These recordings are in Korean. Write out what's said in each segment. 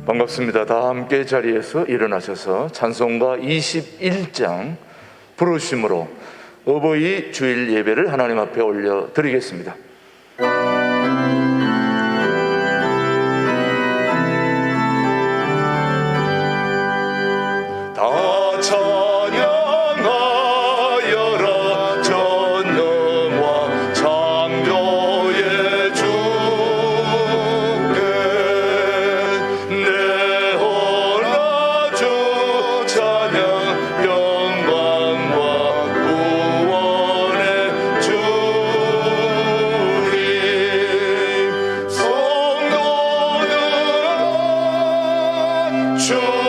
반갑습니다. 다 함께 자리에서 일어나셔서 찬송가 21장 부르심으로 어버이 주일 예배를 하나님 앞에 올려드리겠습니다. 다 찬양하여라 전능왕 창조의 주께 내 혼라 주 찬양 영광과 구원의 주님 성도들아 주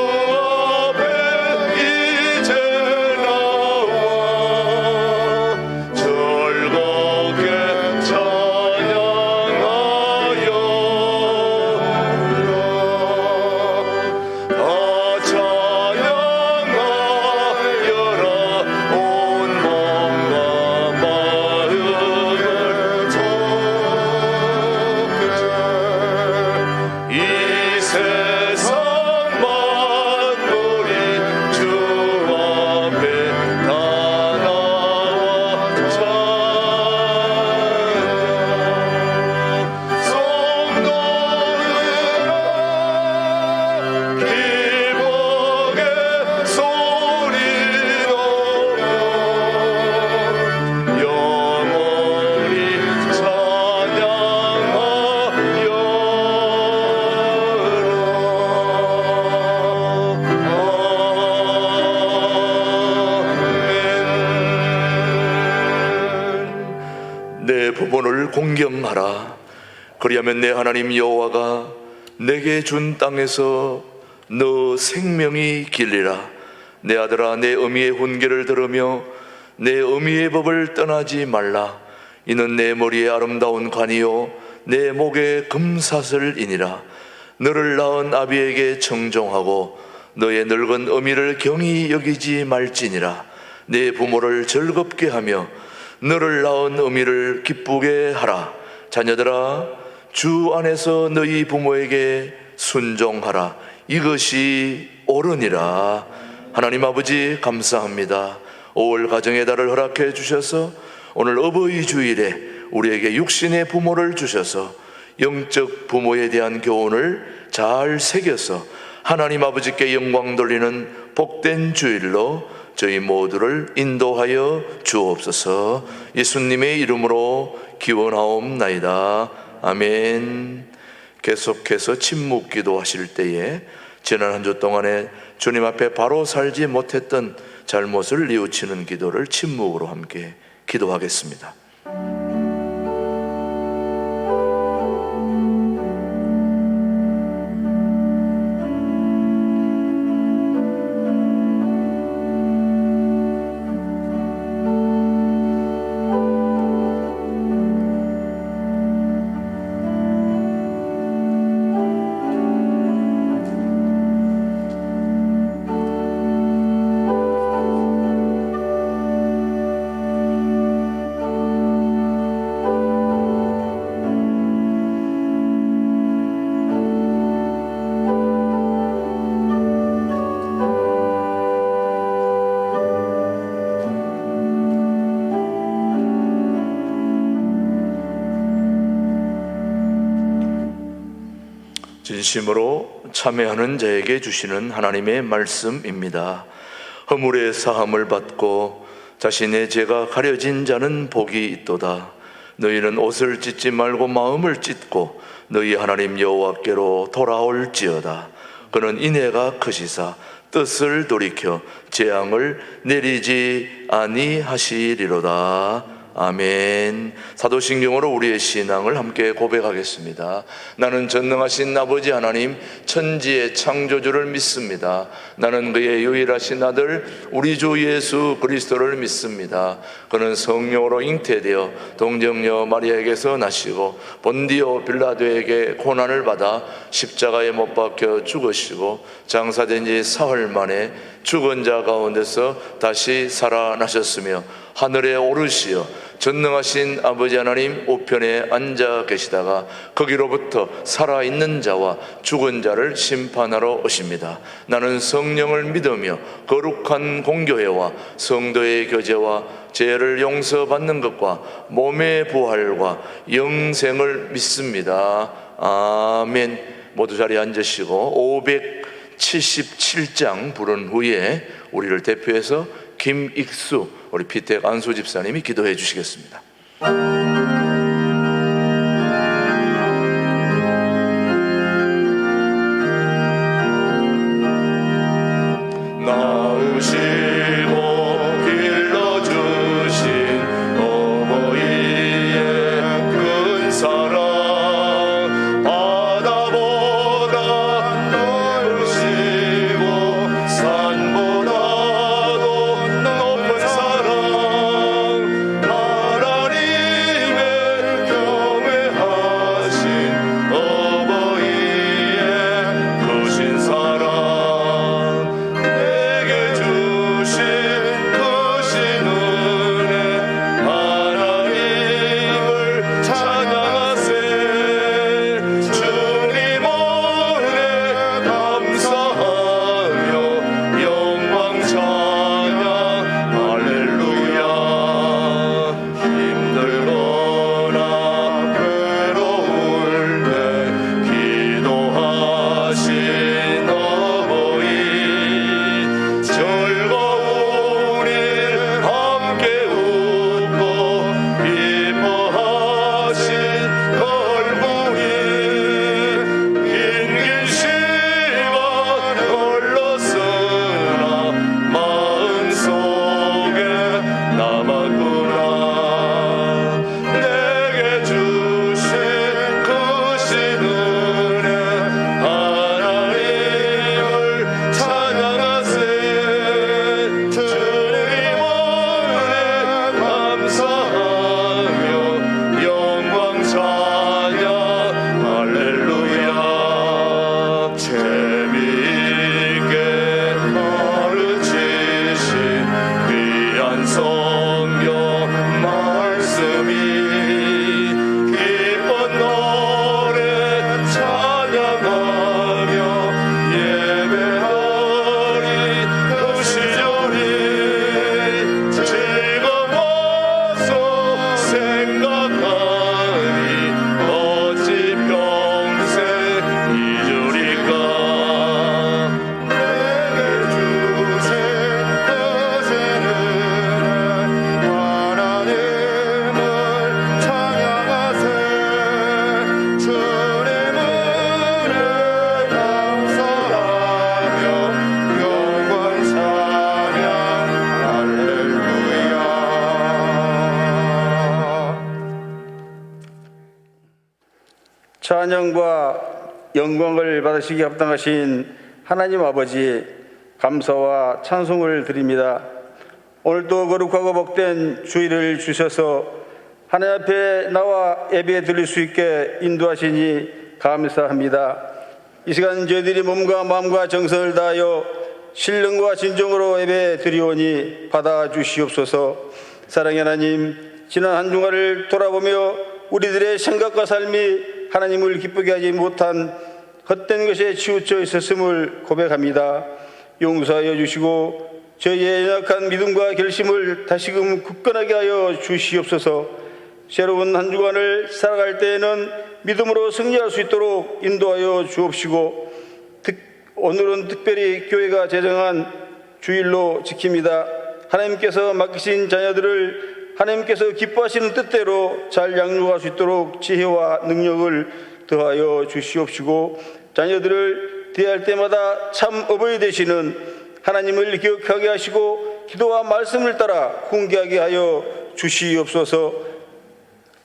내 부모를 공경하라. 그리하면 내 하나님 여호와가 내게 준 땅에서 너 생명이 길리라. 내 아들아, 내 어미의 훈계를 들으며 내 어미의 법을 떠나지 말라. 이는 내 머리에 아름다운 관이요 내 목에 금사슬이니라. 너를 낳은 아비에게 청종하고 너의 늙은 어미를 경히 여기지 말지니라. 내 부모를 즐겁게 하며 너를 낳은 어미를 기쁘게 하라. 자녀들아, 주 안에서 너희 부모에게 순종하라. 이것이 옳으니라. 하나님 아버지 감사합니다. 5월 가정의 달을 허락해 주셔서 오늘 어버이 주일에 우리에게 육신의 부모를 주셔서 영적 부모에 대한 교훈을 잘 새겨서 하나님 아버지께 영광 돌리는 복된 주일로 저희 모두를 인도하여 주옵소서. 예수님의 이름으로 기원하옵나이다. 아멘. 계속해서 침묵 기도하실 때에 지난 한 주 동안에 주님 앞에 바로 살지 못했던 잘못을 뉘우치는 기도를 침묵으로 함께 기도하겠습니다. 진심으로 참회하는 자에게 주시는 하나님의 말씀입니다. 허물의 사함을 받고 자신의 죄가 가려진 자는 복이 있도다. 너희는 옷을 찢지 말고 마음을 찢고 너희 하나님 여호와께로 돌아올지어다. 그는 인애가 크시사 뜻을 돌이켜 재앙을 내리지 아니하시리로다. 아멘. 사도신경으로 우리의 신앙을 함께 고백하겠습니다. 나는 전능하신 아버지 하나님 천지의 창조주를 믿습니다. 나는 그의 유일하신 아들 우리 주 예수 그리스도를 믿습니다. 그는 성령으로 잉태되어 동정녀 마리아에게서 나시고 본디오 빌라도에게 고난을 받아 십자가에 못 박혀 죽으시고 장사된 지 사흘 만에 죽은 자 가운데서 다시 살아나셨으며 하늘에 오르시어 전능하신 아버지 하나님 우편에 앉아 계시다가 거기로부터 살아있는 자와 죽은 자를 심판하러 오십니다. 나는 성령을 믿으며 거룩한 공교회와 성도의 교제와 죄를 용서받는 것과 몸의 부활과 영생을 믿습니다. 아멘. 모두 자리에 앉으시고 577장 부른 후에 우리를 대표해서 김익수 우리 피택 안수 집사님이 기도해 주시겠습니다. 나으시고 길러주신 어머니의 큰 사랑 바다보다 넓으시고 산보다도 높은 사랑 하나님 찬양과 영광을 받으시기 합당하신 하나님 아버지, 감사와 찬송을 드립니다. 오늘도 거룩하고 복된 주일을 주셔서 하나님 앞에 나와 예배 드릴 수 있게 인도하시니 감사합니다. 이 시간 저희들이 몸과 마음과 정성을 다하여 신령과 진정으로 예배 드리오니 받아주시옵소서. 사랑의 하나님, 지난 한 주간을 돌아보며 우리들의 생각과 삶이 하나님을 기쁘게 하지 못한 헛된 것에 치우쳐 있었음을 고백합니다. 용서하여 주시고 저희의 연약한 믿음과 결심을 다시금 굳건하게 하여 주시옵소서. 새로운 한 주간을 살아갈 때에는 믿음으로 승리할 수 있도록 인도하여 주옵시고, 오늘은 특별히 교회가 제정한 주일로 지킵니다. 하나님께서 맡기신 자녀들을 하나님께서 기뻐하시는 뜻대로 잘 양육할 수 있도록 지혜와 능력을 더하여 주시옵시고, 자녀들을 대할 때마다 참 어버이 되시는 하나님을 기억하게 하시고 기도와 말씀을 따라 훈계하게 하여 주시옵소서.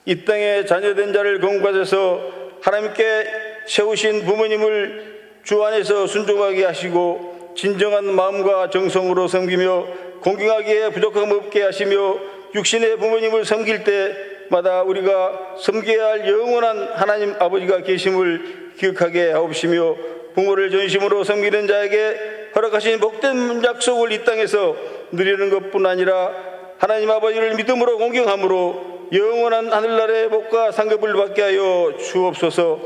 이 땅에 자녀된 자를 건국하셔서 하나님께 세우신 부모님을 주 안에서 순종하게 하시고 진정한 마음과 정성으로 섬기며 공경하기에 부족함 없게 하시며 육신의 부모님을 섬길 때마다 우리가 섬겨야 할 영원한 하나님 아버지가 계심을 기억하게 하옵시며, 부모를 전심으로 섬기는 자에게 허락하신 복된 약속을 이 땅에서 누리는 것뿐 아니라 하나님 아버지를 믿음으로 공경함으로 영원한 하늘나라의 복과 상급을 받게 하여 주옵소서.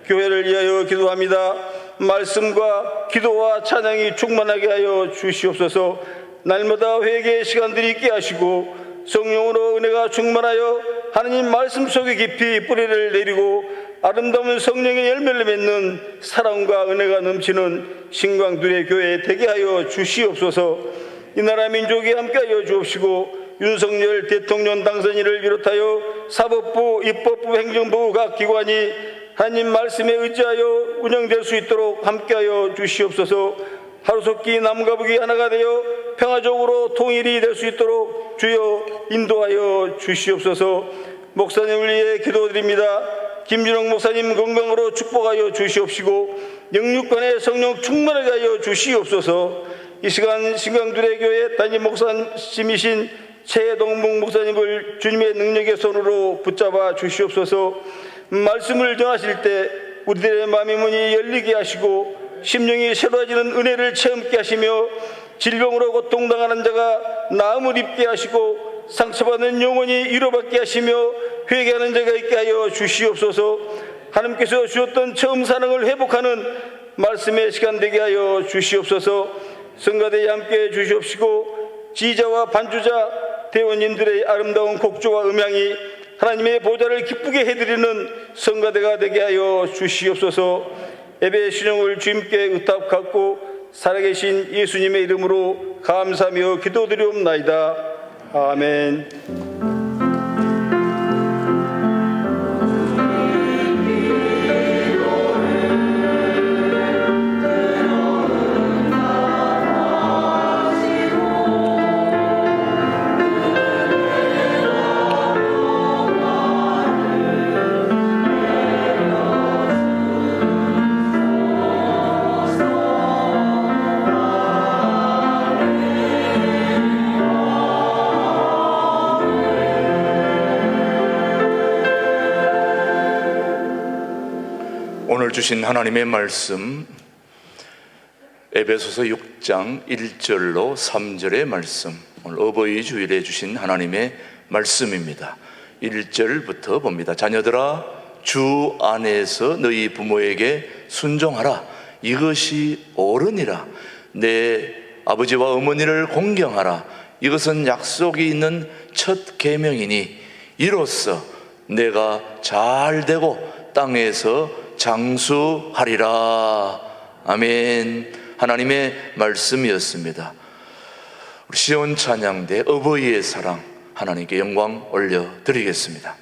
교회를 위하여 기도합니다. 말씀과 기도와 찬양이 충만하게 하여 주시옵소서. 날마다 회개의 시간들이 있게 하시고 성령으로 은혜가 충만하여 하나님 말씀 속에 깊이 뿌리를 내리고 아름다운 성령의 열매를 맺는 사랑과 은혜가 넘치는 신광들의 교회 되게 하여 주시옵소서. 이 나라 민족이 함께하여 주옵시고 윤석열 대통령 당선인을 비롯하여 사법부, 입법부, 행정부 각 기관이 하나님 말씀에 의지하여 운영될 수 있도록 함께하여 주시옵소서. 하루속히 남과 북이 하나가 되어 평화적으로 통일이 될 수 있도록 주여 인도하여 주시옵소서. 목사님을 위해 기도드립니다. 김준홍 목사님 건강으로 축복하여 주시옵시고 영육간의 성령 충만하게 하여 주시옵소서. 이 시간 신강두레 교회 담임 목사님이신 최동봉 목사님을 주님의 능력의 손으로 붙잡아 주시옵소서. 말씀을 전하실 때 우리들의 마음의 문이 열리게 하시고 심령이 새로워지는 은혜를 체험케 하시며 질병으로 고통당하는 자가 나음을 입게 하시고 상처받는 영혼이 위로받게 하시며 회개하는 자가 있게 하여 주시옵소서. 하나님께서 주셨던 처음 사랑을 회복하는 말씀의 시간 되게 하여 주시옵소서. 성가대에 함께 주시옵시고 지휘자와 반주자 대원님들의 아름다운 곡조와 음향이 하나님의 보좌를 기쁘게 해드리는 성가대가 되게 하여 주시옵소서. 예배의 신용을 주님께 의탁하고 살아계신 예수님의 이름으로 감사하며 기도드리옵나이다. 아멘. 오늘 주신 하나님의 말씀, 에베소서 6장 1절로 3절의 말씀, 오늘 어버이 주일에 주신 하나님의 말씀입니다. 1절부터 봅니다. 자녀들아, 주 안에서 너희 부모에게 순종하라. 이것이 옳으니라. 내 아버지와 어머니를 공경하라. 이것은 약속이 있는 첫 계명이니 이로써 내가 잘 되고 땅에서 장수하리라. 아멘. 하나님의 말씀이었습니다. 우리 시온 찬양대 어버이의 사랑, 하나님께 영광 올려드리겠습니다.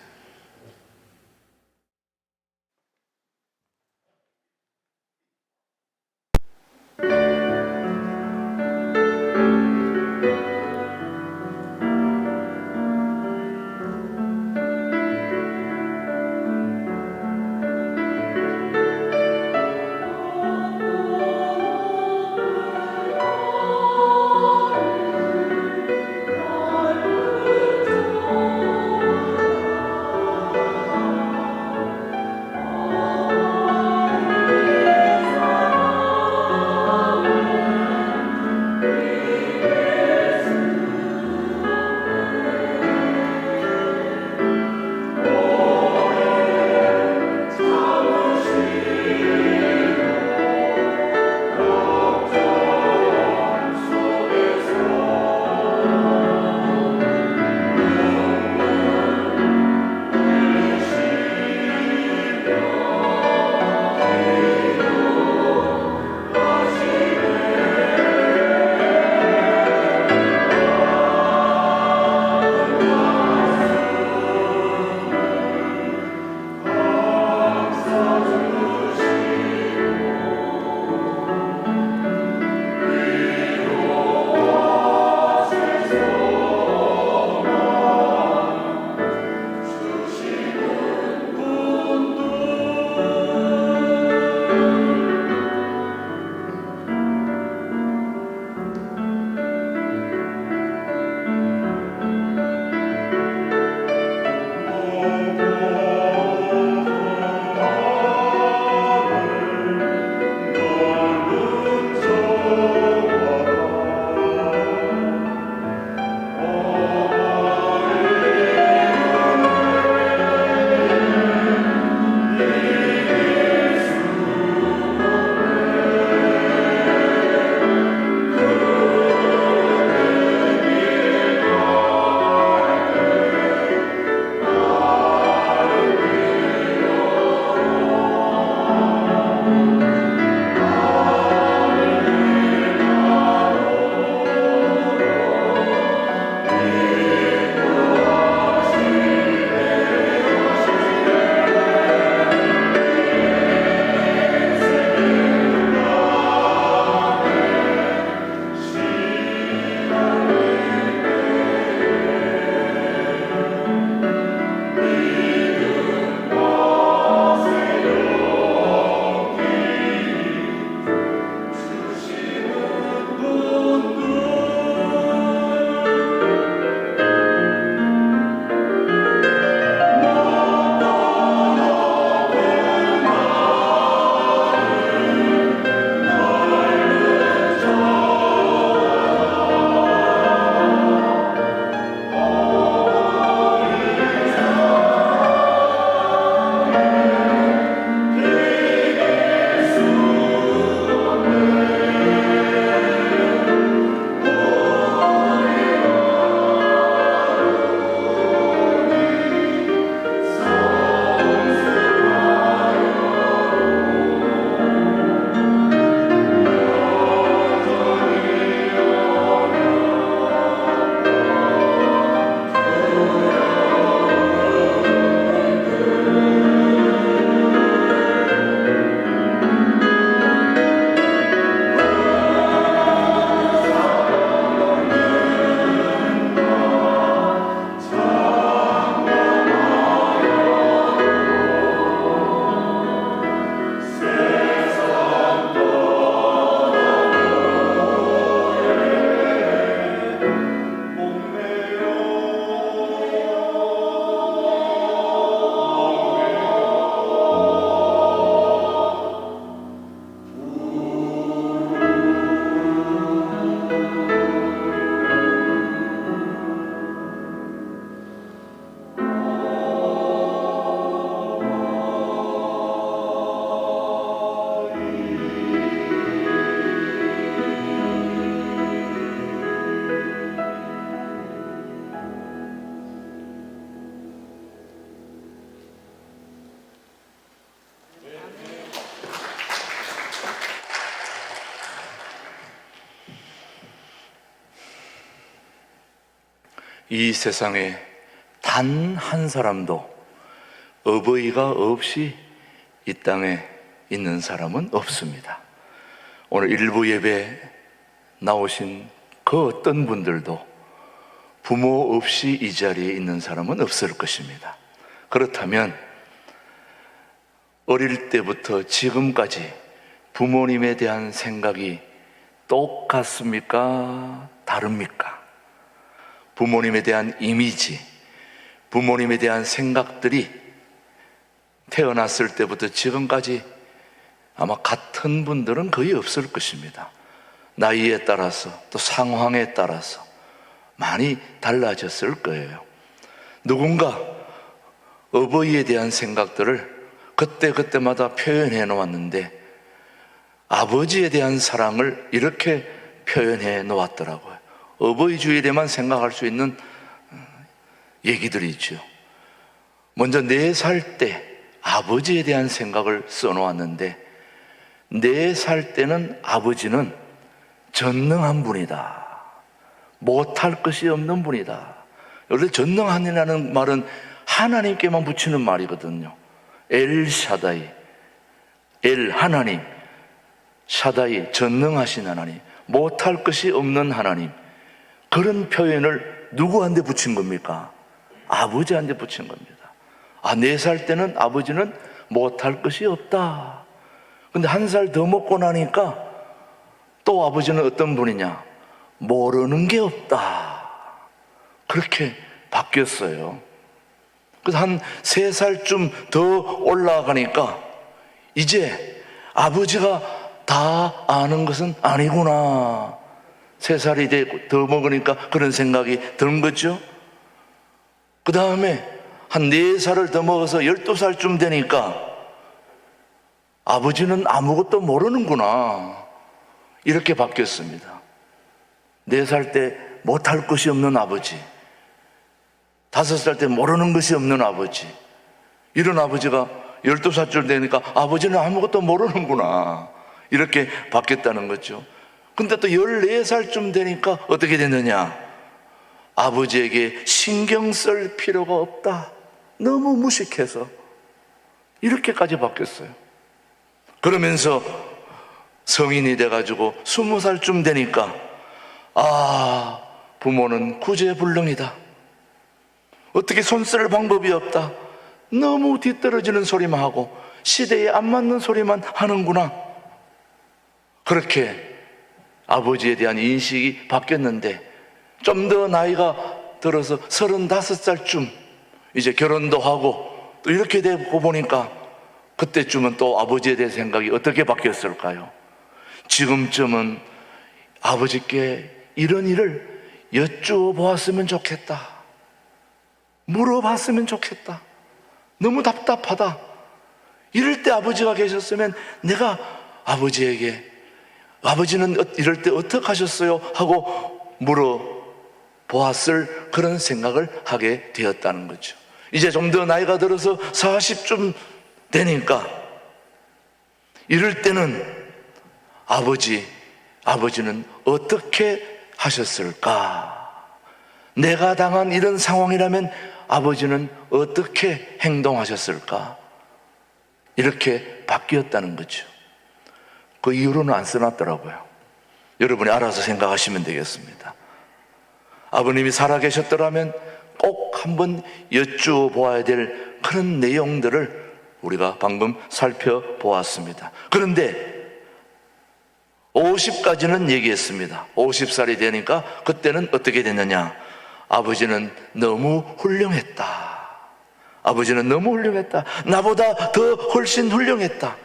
이 세상에 단 한 사람도 어버이가 없이 이 땅에 있는 사람은 없습니다. 오늘 일부 예배 나오신 그 어떤 분들도 부모 없이 이 자리에 있는 사람은 없을 것입니다. 그렇다면 어릴 때부터 지금까지 부모님에 대한 생각이 똑같습니까? 다릅니까? 부모님에 대한 이미지, 부모님에 대한 생각들이 태어났을 때부터 지금까지 아마 같은 분들은 거의 없을 것입니다. 나이에 따라서 또 상황에 따라서 많이 달라졌을 거예요. 누군가 어버이에 대한 생각들을 그때그때마다 표현해 놓았는데 아버지에 대한 사랑을 이렇게 표현해 놓았더라고요. 어버이 주일에만 생각할 수 있는 얘기들이 있죠. 먼저 4살 때 아버지에 대한 생각을 써놓았는데 4살 때는 아버지는 전능한 분이다. 못할 것이 없는 분이다. 원래 전능한이라는 말은 하나님께만 붙이는 말이거든요. 엘샤다이, 엘 하나님, 샤다이 전능하신 하나님, 못할 것이 없는 하나님. 그런 표현을 누구한테 붙인 겁니까? 아버지한테 붙인 겁니다. 4살 때는 아버지는 못할 것이 없다. 근데 1살 더 먹고 나니까 또 아버지는 어떤 분이냐? 모르는 게 없다. 그렇게 바뀌었어요. 그래서 한 3살쯤 더 올라가니까 이제 아버지가 다 아는 것은 아니구나. 3살이 더 먹으니까 그런 생각이 드는 거죠. 그 다음에 한 4살을 더 먹어서 12살쯤 되니까 아버지는 아무것도 모르는구나. 이렇게 바뀌었습니다. 4살 때 못할 것이 없는 아버지, 5살 때 모르는 것이 없는 아버지, 이런 아버지가 12살쯤 되니까 아버지는 아무것도 모르는구나. 이렇게 바뀌었다는 거죠. 근데 또 14살쯤 되니까 어떻게 됐느냐? 아버지에게 신경 쓸 필요가 없다. 너무 무식해서. 이렇게까지 바뀌었어요. 그러면서 성인이 돼가지고 20살쯤 되니까 부모는 구제불능이다. 어떻게 손쓸 방법이 없다. 너무 뒤떨어지는 소리만 하고 시대에 안 맞는 소리만 하는구나. 그렇게 아버지에 대한 인식이 바뀌었는데 좀 더 나이가 들어서 35살쯤 이제 결혼도 하고 또 이렇게 되고 보니까 그때쯤은 또 아버지에 대한 생각이 어떻게 바뀌었을까요? 지금쯤은 아버지께 이런 일을 여쭈어보았으면 좋겠다. 물어봤으면 좋겠다. 너무 답답하다. 이럴 때 아버지가 계셨으면 내가 아버지에게 아버지는 이럴 때 어떻게 하셨어요? 하고 물어보았을 그런 생각을 하게 되었다는 거죠. 이제 좀 더 나이가 들어서 40쯤 되니까 이럴 때는 아버지는 어떻게 하셨을까? 내가 당한 이런 상황이라면 아버지는 어떻게 행동하셨을까? 이렇게 바뀌었다는 거죠. 그 이후로는 안 써놨더라고요. 여러분이 알아서 생각하시면 되겠습니다. 아버님이 살아계셨더라면 꼭 한번 여쭈어 보아야 될 그런 내용들을 우리가 방금 살펴보았습니다. 그런데 50까지는 얘기했습니다. 50살이 되니까 그때는 어떻게 됐느냐? 아버지는 너무 훌륭했다. 아버지는 너무 훌륭했다. 나보다 더 훨씬 훌륭했다.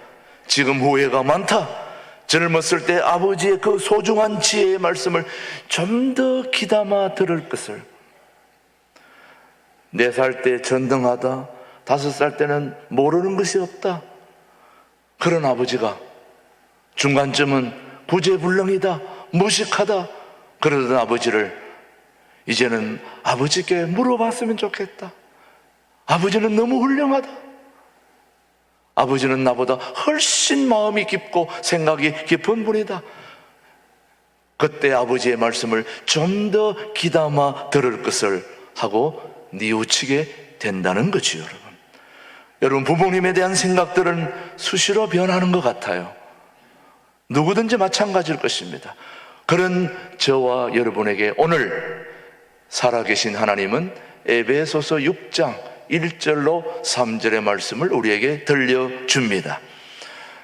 지금 후회가 많다. 젊었을 때 아버지의 그 소중한 지혜의 말씀을 좀 더 귀담아 들을 것을. 4살 때 전등하다. 5살 때는 모르는 것이 없다. 그런 아버지가 중간쯤은 구제불능이다, 무식하다 그러던 아버지를 이제는 아버지께 물어봤으면 좋겠다. 아버지는 너무 훌륭하다. 아버지는 나보다 훨씬 마음이 깊고 생각이 깊은 분이다. 그때 아버지의 말씀을 좀 더 귀담아 들을 것을 하고 뉘우치게 된다는 거지요, 여러분. 여러분, 부모님에 대한 생각들은 수시로 변하는 것 같아요. 누구든지 마찬가지일 것입니다. 그런 저와 여러분에게 오늘 살아계신 하나님은 에베소서 6장 1절로 3절의 말씀을 우리에게 들려줍니다.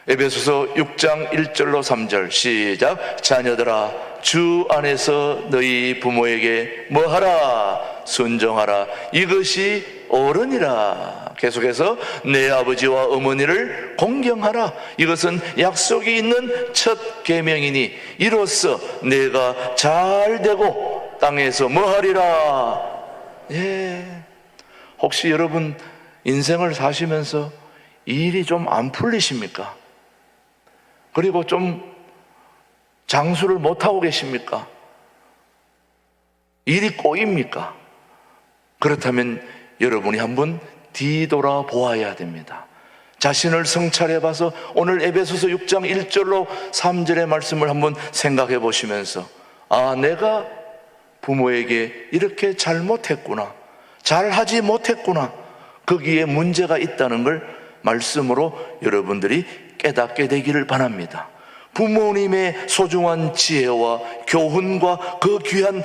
에베소서 6장 1절로 3절 시작. 자녀들아, 주 안에서 너희 부모에게 뭐하라? 순종하라. 이것이 옳으니라. 계속해서 내 아버지와 어머니를 공경하라. 이것은 약속이 있는 첫 계명이니 이로써 내가 잘 되고 땅에서 뭐하리라. 예. 혹시 여러분 인생을 사시면서 일이 좀 안 풀리십니까? 그리고 좀 장수를 못하고 계십니까? 일이 꼬입니까? 그렇다면 여러분이 한번 뒤돌아 보아야 됩니다. 자신을 성찰해 봐서 오늘 에베소서 6장 1절로 3절의 말씀을 한번 생각해 보시면서, 아, 내가 부모에게 이렇게 잘못했구나, 잘하지 못했구나, 거기에 문제가 있다는 걸 말씀으로 여러분들이 깨닫게 되기를 바랍니다. 부모님의 소중한 지혜와 교훈과 그 귀한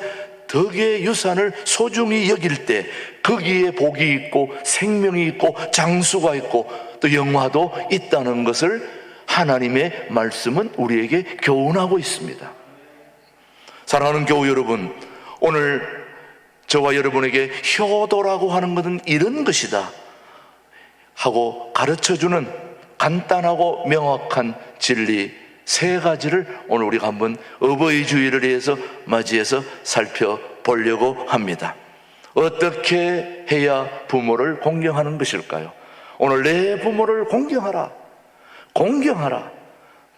덕의 유산을 소중히 여길 때 거기에 복이 있고 생명이 있고 장수가 있고 또 영화도 있다는 것을 하나님의 말씀은 우리에게 교훈하고 있습니다. 사랑하는 교우 여러분, 오늘 저와 여러분에게 효도라고 하는 것은 이런 것이다 하고 가르쳐주는 간단하고 명확한 진리 3가지를 오늘 우리가 한번 어버이 주일을 위해서 맞이해서 살펴보려고 합니다. 어떻게 해야 부모를 공경하는 것일까요? 오늘 내 부모를 공경하라, 공경하라,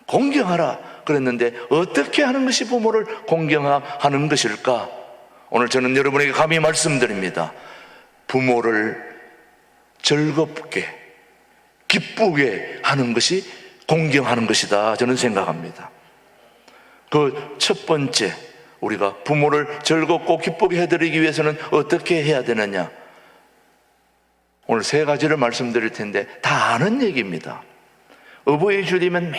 공경하라 그랬는데 어떻게 하는 것이 부모를 공경하는 것일까? 오늘 저는 여러분에게 감히 말씀드립니다. 부모를 즐겁게 기쁘게 하는 것이 공경하는 것이다, 저는 생각합니다. 그 첫 번째, 우리가 부모를 즐겁고 기쁘게 해드리기 위해서는 어떻게 해야 되느냐? 오늘 3가지를 말씀드릴 텐데 다 아는 얘기입니다. 어버이 주일이면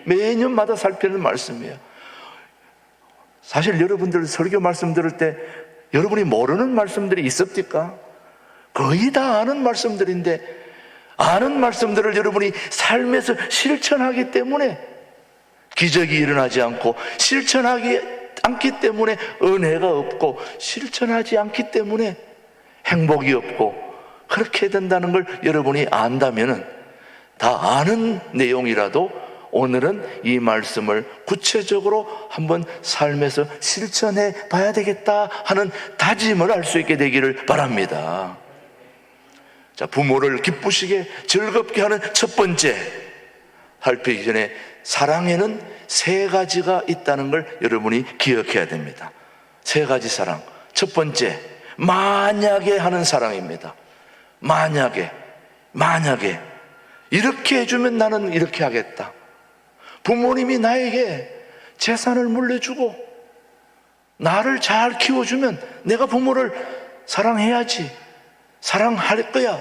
매년마다 살피는 말씀이에요. 사실 여러분들 설교 말씀 들을 때 여러분이 모르는 말씀들이 있습니까? 거의 다 아는 말씀들인데, 아는 말씀들을 여러분이 삶에서 실천하기 때문에 기적이 일어나지 않고, 실천하지 않기 때문에 은혜가 없고, 실천하지 않기 때문에 행복이 없고, 그렇게 된다는 걸 여러분이 안다면은, 다 아는 내용이라도 오늘은 이 말씀을 구체적으로 한번 삶에서 실천해 봐야 되겠다 하는 다짐을 할 수 있게 되기를 바랍니다. 자, 부모를 기쁘시게 즐겁게 하는 첫 번째, 살피기 전에 사랑에는 3가지가 있다는 걸 여러분이 기억해야 됩니다. 3가지 사랑. 첫 번째, 만약에 하는 사랑입니다. 만약에 이렇게 해주면 나는 이렇게 하겠다. 부모님이 나에게 재산을 물려주고 나를 잘 키워주면 내가 부모를 사랑해야지, 사랑할 거야.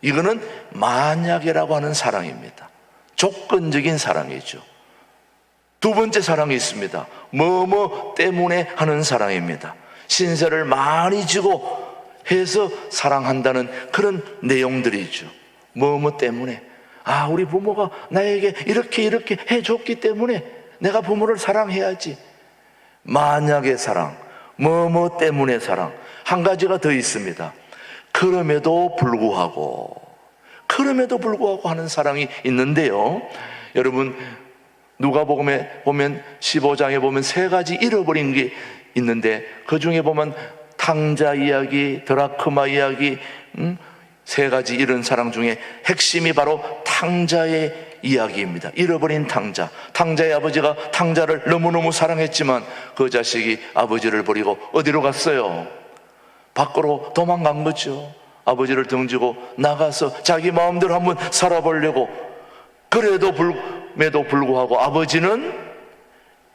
이거는 만약에라고 하는 사랑입니다. 조건적인 사랑이죠. 두 번째 사랑이 있습니다. 뭐뭐 때문에 하는 사랑입니다. 신세를 많이 지고 해서 사랑한다는 그런 내용들이죠. 뭐뭐 때문에, 아, 우리 부모가 나에게 이렇게 해줬기 때문에 내가 부모를 사랑해야지. 만약의 사랑, 뭐뭐 때문에 사랑. 한 가지가 더 있습니다. 그럼에도 불구하고 하는 사랑이 있는데요, 여러분, 누가복음에 보면 15장에 보면 3가지 잃어버린 게 있는데, 그 중에 보면 탕자 이야기, 드라크마 이야기, 3가지 잃은 사랑 중에 핵심이 바로 탕자의 이야기입니다. 잃어버린 탕자. 탕자의 아버지가 탕자를 너무너무 사랑했지만 그 자식이 아버지를 버리고 어디로 갔어요? 밖으로 도망간 거죠. 아버지를 등지고 나가서 자기 마음대로 한번 살아보려고. 그래도 불구하고 아버지는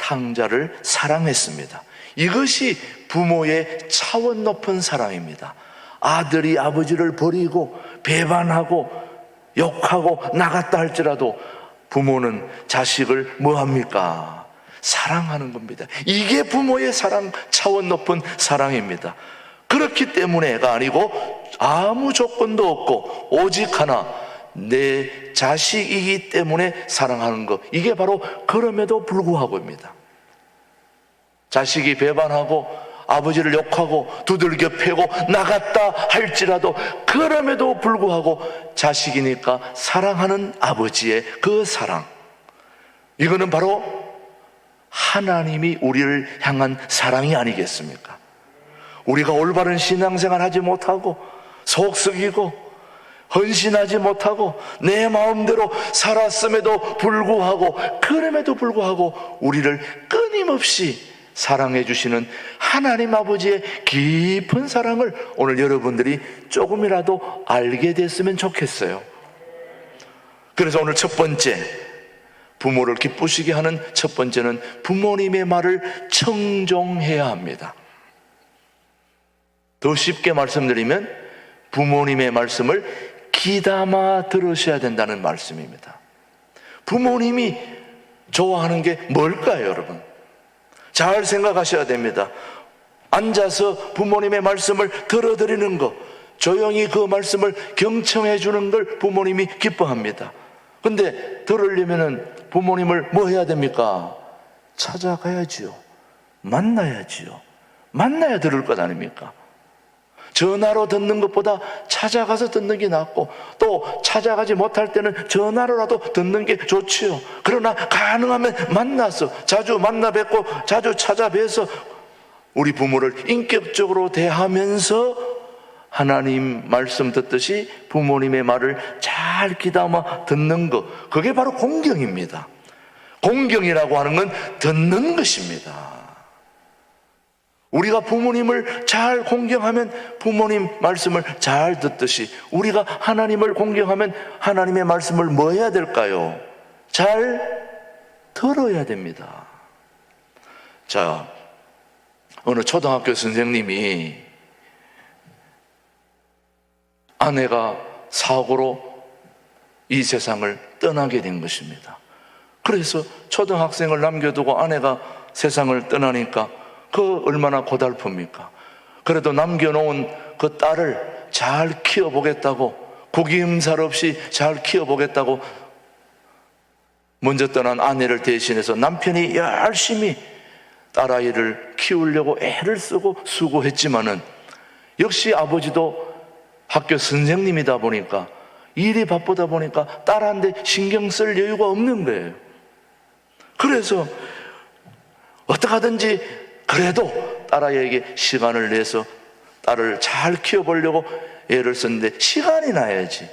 탕자를 사랑했습니다. 이것이 부모의 차원 높은 사랑입니다. 아들이 아버지를 버리고 배반하고 욕하고 나갔다 할지라도 부모는 자식을 뭐합니까? 사랑하는 겁니다. 이게 부모의 사랑, 차원 높은 사랑입니다. 그렇기 때문에가 아니고 아무 조건도 없고 오직 하나, 내 자식이기 때문에 사랑하는 것, 이게 바로 그럼에도 불구하고입니다. 자식이 배반하고 아버지를 욕하고 두들겨 패고 나갔다 할지라도 그럼에도 불구하고 자식이니까 사랑하는 아버지의 그 사랑, 이거는 바로 하나님이 우리를 향한 사랑이 아니겠습니까? 우리가 올바른 신앙생활 하지 못하고 속 썩이고 헌신하지 못하고 내 마음대로 살았음에도 불구하고 그럼에도 불구하고 우리를 끊임없이 사랑해 주시는 하나님 아버지의 깊은 사랑을 오늘 여러분들이 조금이라도 알게 됐으면 좋겠어요. 그래서 오늘 첫 번째, 부모를 기쁘시게 하는 첫 번째는 부모님의 말을 청종해야 합니다. 더 쉽게 말씀드리면 부모님의 말씀을 귀담아 들으셔야 된다는 말씀입니다. 부모님이 좋아하는 게 뭘까요, 여러분? 잘 생각하셔야 됩니다. 앉아서 부모님의 말씀을 들어드리는 것, 조용히 그 말씀을 경청해 주는 걸 부모님이 기뻐합니다. 근데 들으려면은 부모님을 뭐 해야 됩니까? 찾아가야지요. 만나야지요. 만나야 들을 것 아닙니까? 전화로 듣는 것보다 찾아가서 듣는 게 낫고, 또 찾아가지 못할 때는 전화로라도 듣는 게 좋지요. 그러나 가능하면 만나서 자주 만나 뵙고 자주 찾아뵈서 우리 부모를 인격적으로 대하면서 하나님 말씀 듣듯이 부모님의 말을 잘 귀담아 듣는 것, 그게 바로 공경입니다. 공경이라고 하는 건 듣는 것입니다. 우리가 부모님을 잘 공경하면 부모님 말씀을 잘 듣듯이 우리가 하나님을 공경하면 하나님의 말씀을 뭐 해야 될까요? 잘 들어야 됩니다. 자, 어느 초등학교 선생님이 아내가 사고로 이 세상을 떠나게 된 것입니다. 그래서 초등학생을 남겨두고 아내가 세상을 떠나니까 그 얼마나 고달픕니까? 그래도 남겨놓은 그 딸을 잘 키워보겠다고, 구김살 없이 잘 키워보겠다고 먼저 떠난 아내를 대신해서 남편이 열심히 딸아이를 키우려고 애를 쓰고 수고했지만은 역시 아버지도 학교 선생님이다 보니까 일이 바쁘다 보니까 딸한테 신경 쓸 여유가 없는 거예요. 그래서 어떡하든지 그래도 딸아이에게 시간을 내서 딸을 잘 키워보려고 애를 썼는데 시간이 나야지.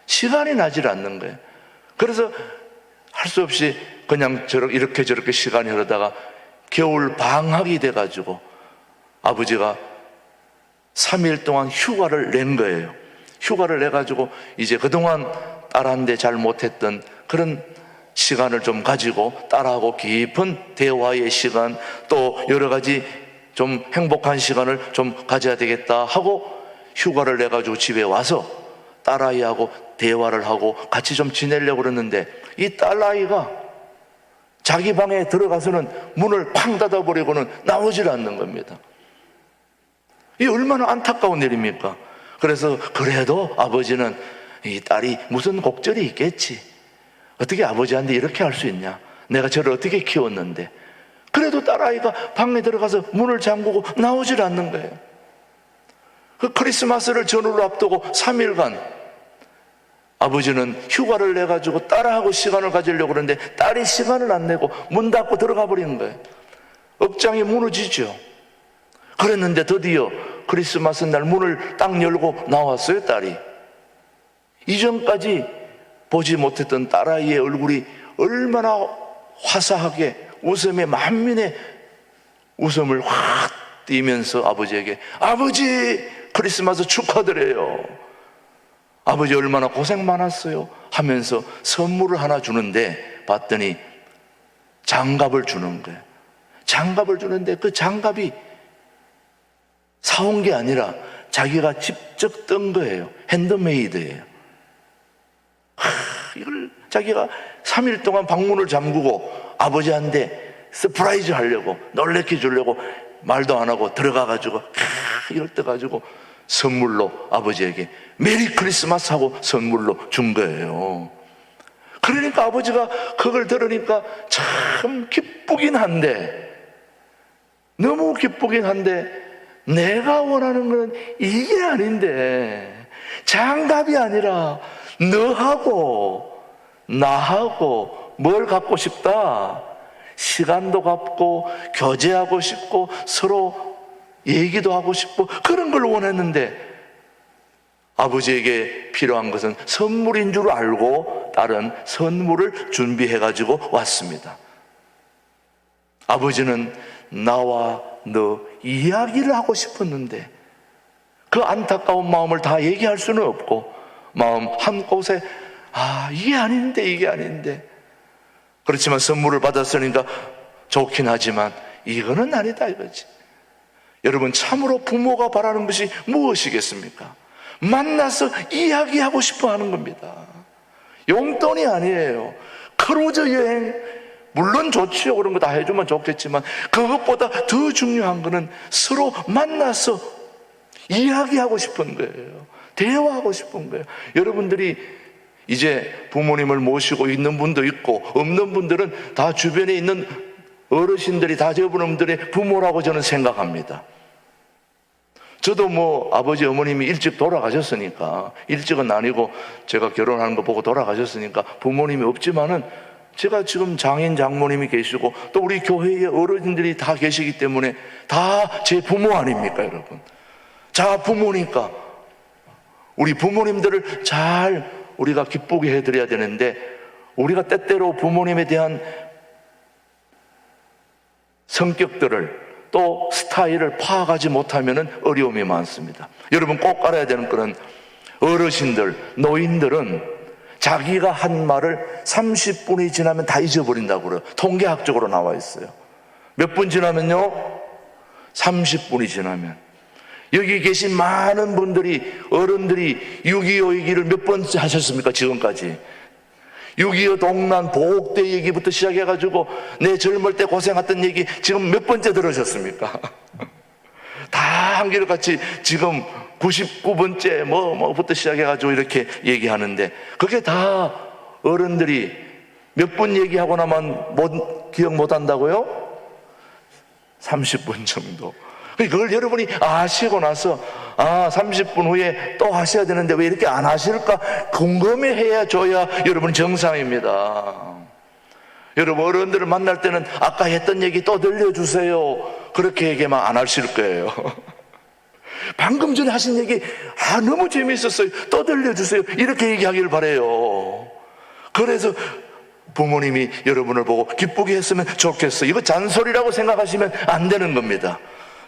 시간이 나질 않는 거예요. 그래서 할 수 없이 그냥 이렇게 저렇게 시간이 흐르다가 겨울 방학이 돼가지고 아버지가 3일 동안 휴가를 낸 거예요. 휴가를 내가지고 이제 그동안 딸한테 잘 못했던 그런 시간을 좀 가지고 딸하고 깊은 대화의 시간, 또 여러 가지 좀 행복한 시간을 좀 가져야 되겠다 하고 휴가를 내가지고 집에 와서 딸아이하고 대화를 하고 같이 좀 지내려고 그러는데 이 딸아이가 자기 방에 들어가서는 문을 쾅 닫아버리고는 나오질 않는 겁니다. 이 얼마나 안타까운 일입니까? 그래서 그래도 아버지는 이 딸이 무슨 곡절이 있겠지, 어떻게 아버지한테 이렇게 할 수 있냐, 내가 저를 어떻게 키웠는데, 그래도 딸아이가 방에 들어가서 문을 잠그고 나오질 않는 거예요. 그 크리스마스를 전후로 앞두고 3일간 아버지는 휴가를 내가지고 딸하고 시간을 가지려고 그러는데 딸이 시간을 안 내고 문 닫고 들어가 버리는 거예요. 억장이 무너지죠. 그랬는데 드디어 크리스마스 날 문을 딱 열고 나왔어요, 딸이. 이전까지 보지 못했던 딸아이의 얼굴이 얼마나 화사하게 웃음에 만민의 웃음을 확 띠면서 아버지에게, 아버지 크리스마스 축하드려요, 아버지 얼마나 고생 많았어요 하면서 선물을 하나 주는데 봤더니 장갑을 주는 거예요. 장갑을 주는데 그 장갑이 사온 게 아니라 자기가 직접 뜬 거예요. 핸드메이드예요. 이걸 자기가 3일 동안 방문을 잠그고 아버지한테 서프라이즈 하려고, 놀래켜 주려고 말도 안 하고 들어가가지고 이걸 떠가지고 선물로 아버지에게 메리 크리스마스 하고 선물로 준 거예요. 그러니까 아버지가 그걸 들으니까 참 기쁘긴 한데, 너무 기쁘긴 한데, 내가 원하는 건 이게 아닌데, 장갑이 아니라 너하고 나하고 뭘 갖고 싶다? 시간도 갖고 교제하고 싶고 서로 얘기도 하고 싶고 그런 걸 원했는데, 아버지에게 필요한 것은 선물인 줄 알고 다른 선물을 준비해 가지고 왔습니다. 아버지는 나와 너 이야기를 하고 싶었는데 그 안타까운 마음을 다 얘기할 수는 없고 마음 한 곳에 이게 아닌데 그렇지만 선물을 받았으니까 좋긴 하지만 이거는 아니다 이거지. 여러분, 참으로 부모가 바라는 것이 무엇이겠습니까? 만나서 이야기하고 싶어 하는 겁니다. 용돈이 아니에요. 크루즈 여행 물론 좋지요. 그런 거 다 해주면 좋겠지만 그것보다 더 중요한 거는 서로 만나서 이야기하고 싶은 거예요. 대화하고 싶은 거예요. 여러분들이 이제 부모님을 모시고 있는 분도 있고 없는 분들은 다 주변에 있는 어르신들이 다 저분들의 부모라고 저는 생각합니다. 저도 아버지 어머님이 일찍 돌아가셨으니까, 일찍은 아니고 제가 결혼하는 거 보고 돌아가셨으니까 부모님이 없지만은 제가 지금 장인 장모님이 계시고 또 우리 교회의 어르신들이 다 계시기 때문에 다 제 부모 아닙니까 여러분? 자, 부모니까 우리 부모님들을 잘 우리가 기쁘게 해드려야 되는데, 우리가 때때로 부모님에 대한 성격들을 또 스타일을 파악하지 못하면 어려움이 많습니다. 여러분, 꼭 알아야 되는 것은 어르신들, 노인들은 자기가 한 말을 30분이 지나면 다 잊어버린다고 그래요. 통계학적으로 나와 있어요. 몇 분 지나면요? 30분이 지나면. 여기 계신 많은 분들이, 어른들이 6.25 얘기를 몇 번 하셨습니까? 지금까지 6.25 동란 보옥대 얘기부터 시작해가지고 내 젊을 때 고생했던 얘기 지금 몇 번째 들으셨습니까? 다 한결같이 지금 99번째 뭐부터 시작해가지고 이렇게 얘기하는데, 그게 다 어른들이 몇 분 얘기하고 나면 기억 못한다고요? 30분 정도. 그걸 여러분이 아시고 나서 30분 후에 또 하셔야 되는데 왜 이렇게 안 하실까 궁금해해야 줘야 여러분 정상입니다. 여러분, 어른들을 만날 때는 아까 했던 얘기 또 들려주세요 그렇게 얘기만 안 하실 거예요. 방금 전에 하신 얘기 너무 재미있었어요 또 들려주세요 이렇게 얘기하길 바라요. 그래서 부모님이 여러분을 보고 기쁘게 했으면 좋겠어요. 이거 잔소리라고 생각하시면 안 되는 겁니다.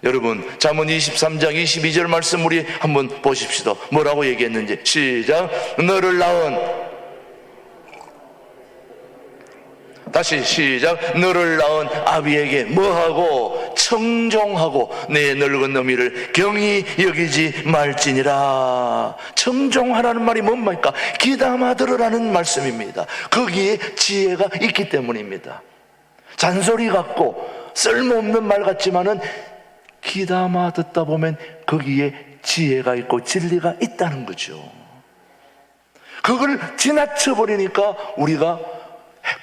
여러분, 잠언 23장 22절 말씀 우리 한번 보십시다. 뭐라고 얘기했는지. 시작. 너를 낳은, 다시 시작. 너를 낳은 아비에게 뭐하고 청종하고 내 늙은 너미를 경히 여기지 말지니라. 청종하라는 말이 뭡니까? 귀담아 들으라는 말씀입니다. 거기에 지혜가 있기 때문입니다. 잔소리 같고 쓸모없는 말 같지만은 귀담아 듣다 보면 거기에 지혜가 있고 진리가 있다는 거죠. 그걸 지나쳐버리니까 우리가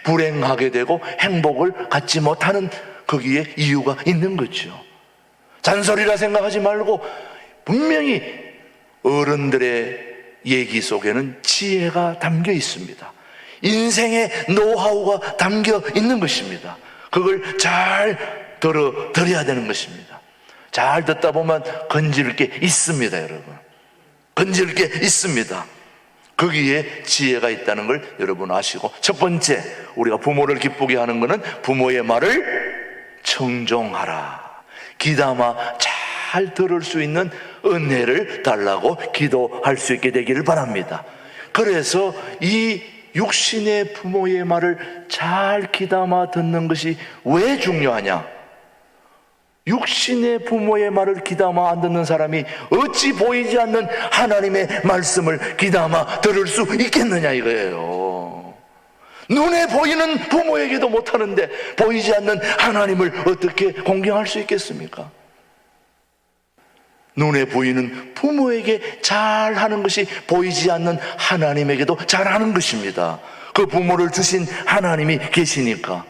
불행하게 되고 행복을 갖지 못하는 거기에 이유가 있는 거죠. 잔소리라 생각하지 말고 분명히 어른들의 얘기 속에는 지혜가 담겨 있습니다. 인생의 노하우가 담겨 있는 것입니다. 그걸 잘 들어야 되는 것입니다. 잘 듣다 보면 건질 게 있습니다, 여러분. 건질 게 있습니다. 거기에 지혜가 있다는 걸 여러분 아시고, 첫 번째, 우리가 부모를 기쁘게 하는 것은 부모의 말을 청종하라. 귀담아 잘 들을 수 있는 은혜를 달라고 기도할 수 있게 되기를 바랍니다. 그래서 이 육신의 부모의 말을 잘 귀담아 듣는 것이 왜 중요하냐? 육신의 부모의 말을 귀담아 안 듣는 사람이 어찌 보이지 않는 하나님의 말씀을 귀담아 들을 수 있겠느냐 이거예요. 눈에 보이는 부모에게도 못하는데 보이지 않는 하나님을 어떻게 공경할 수 있겠습니까? 눈에 보이는 부모에게 잘하는 것이 보이지 않는 하나님에게도 잘하는 것입니다. 그 부모를 주신 하나님이 계시니까.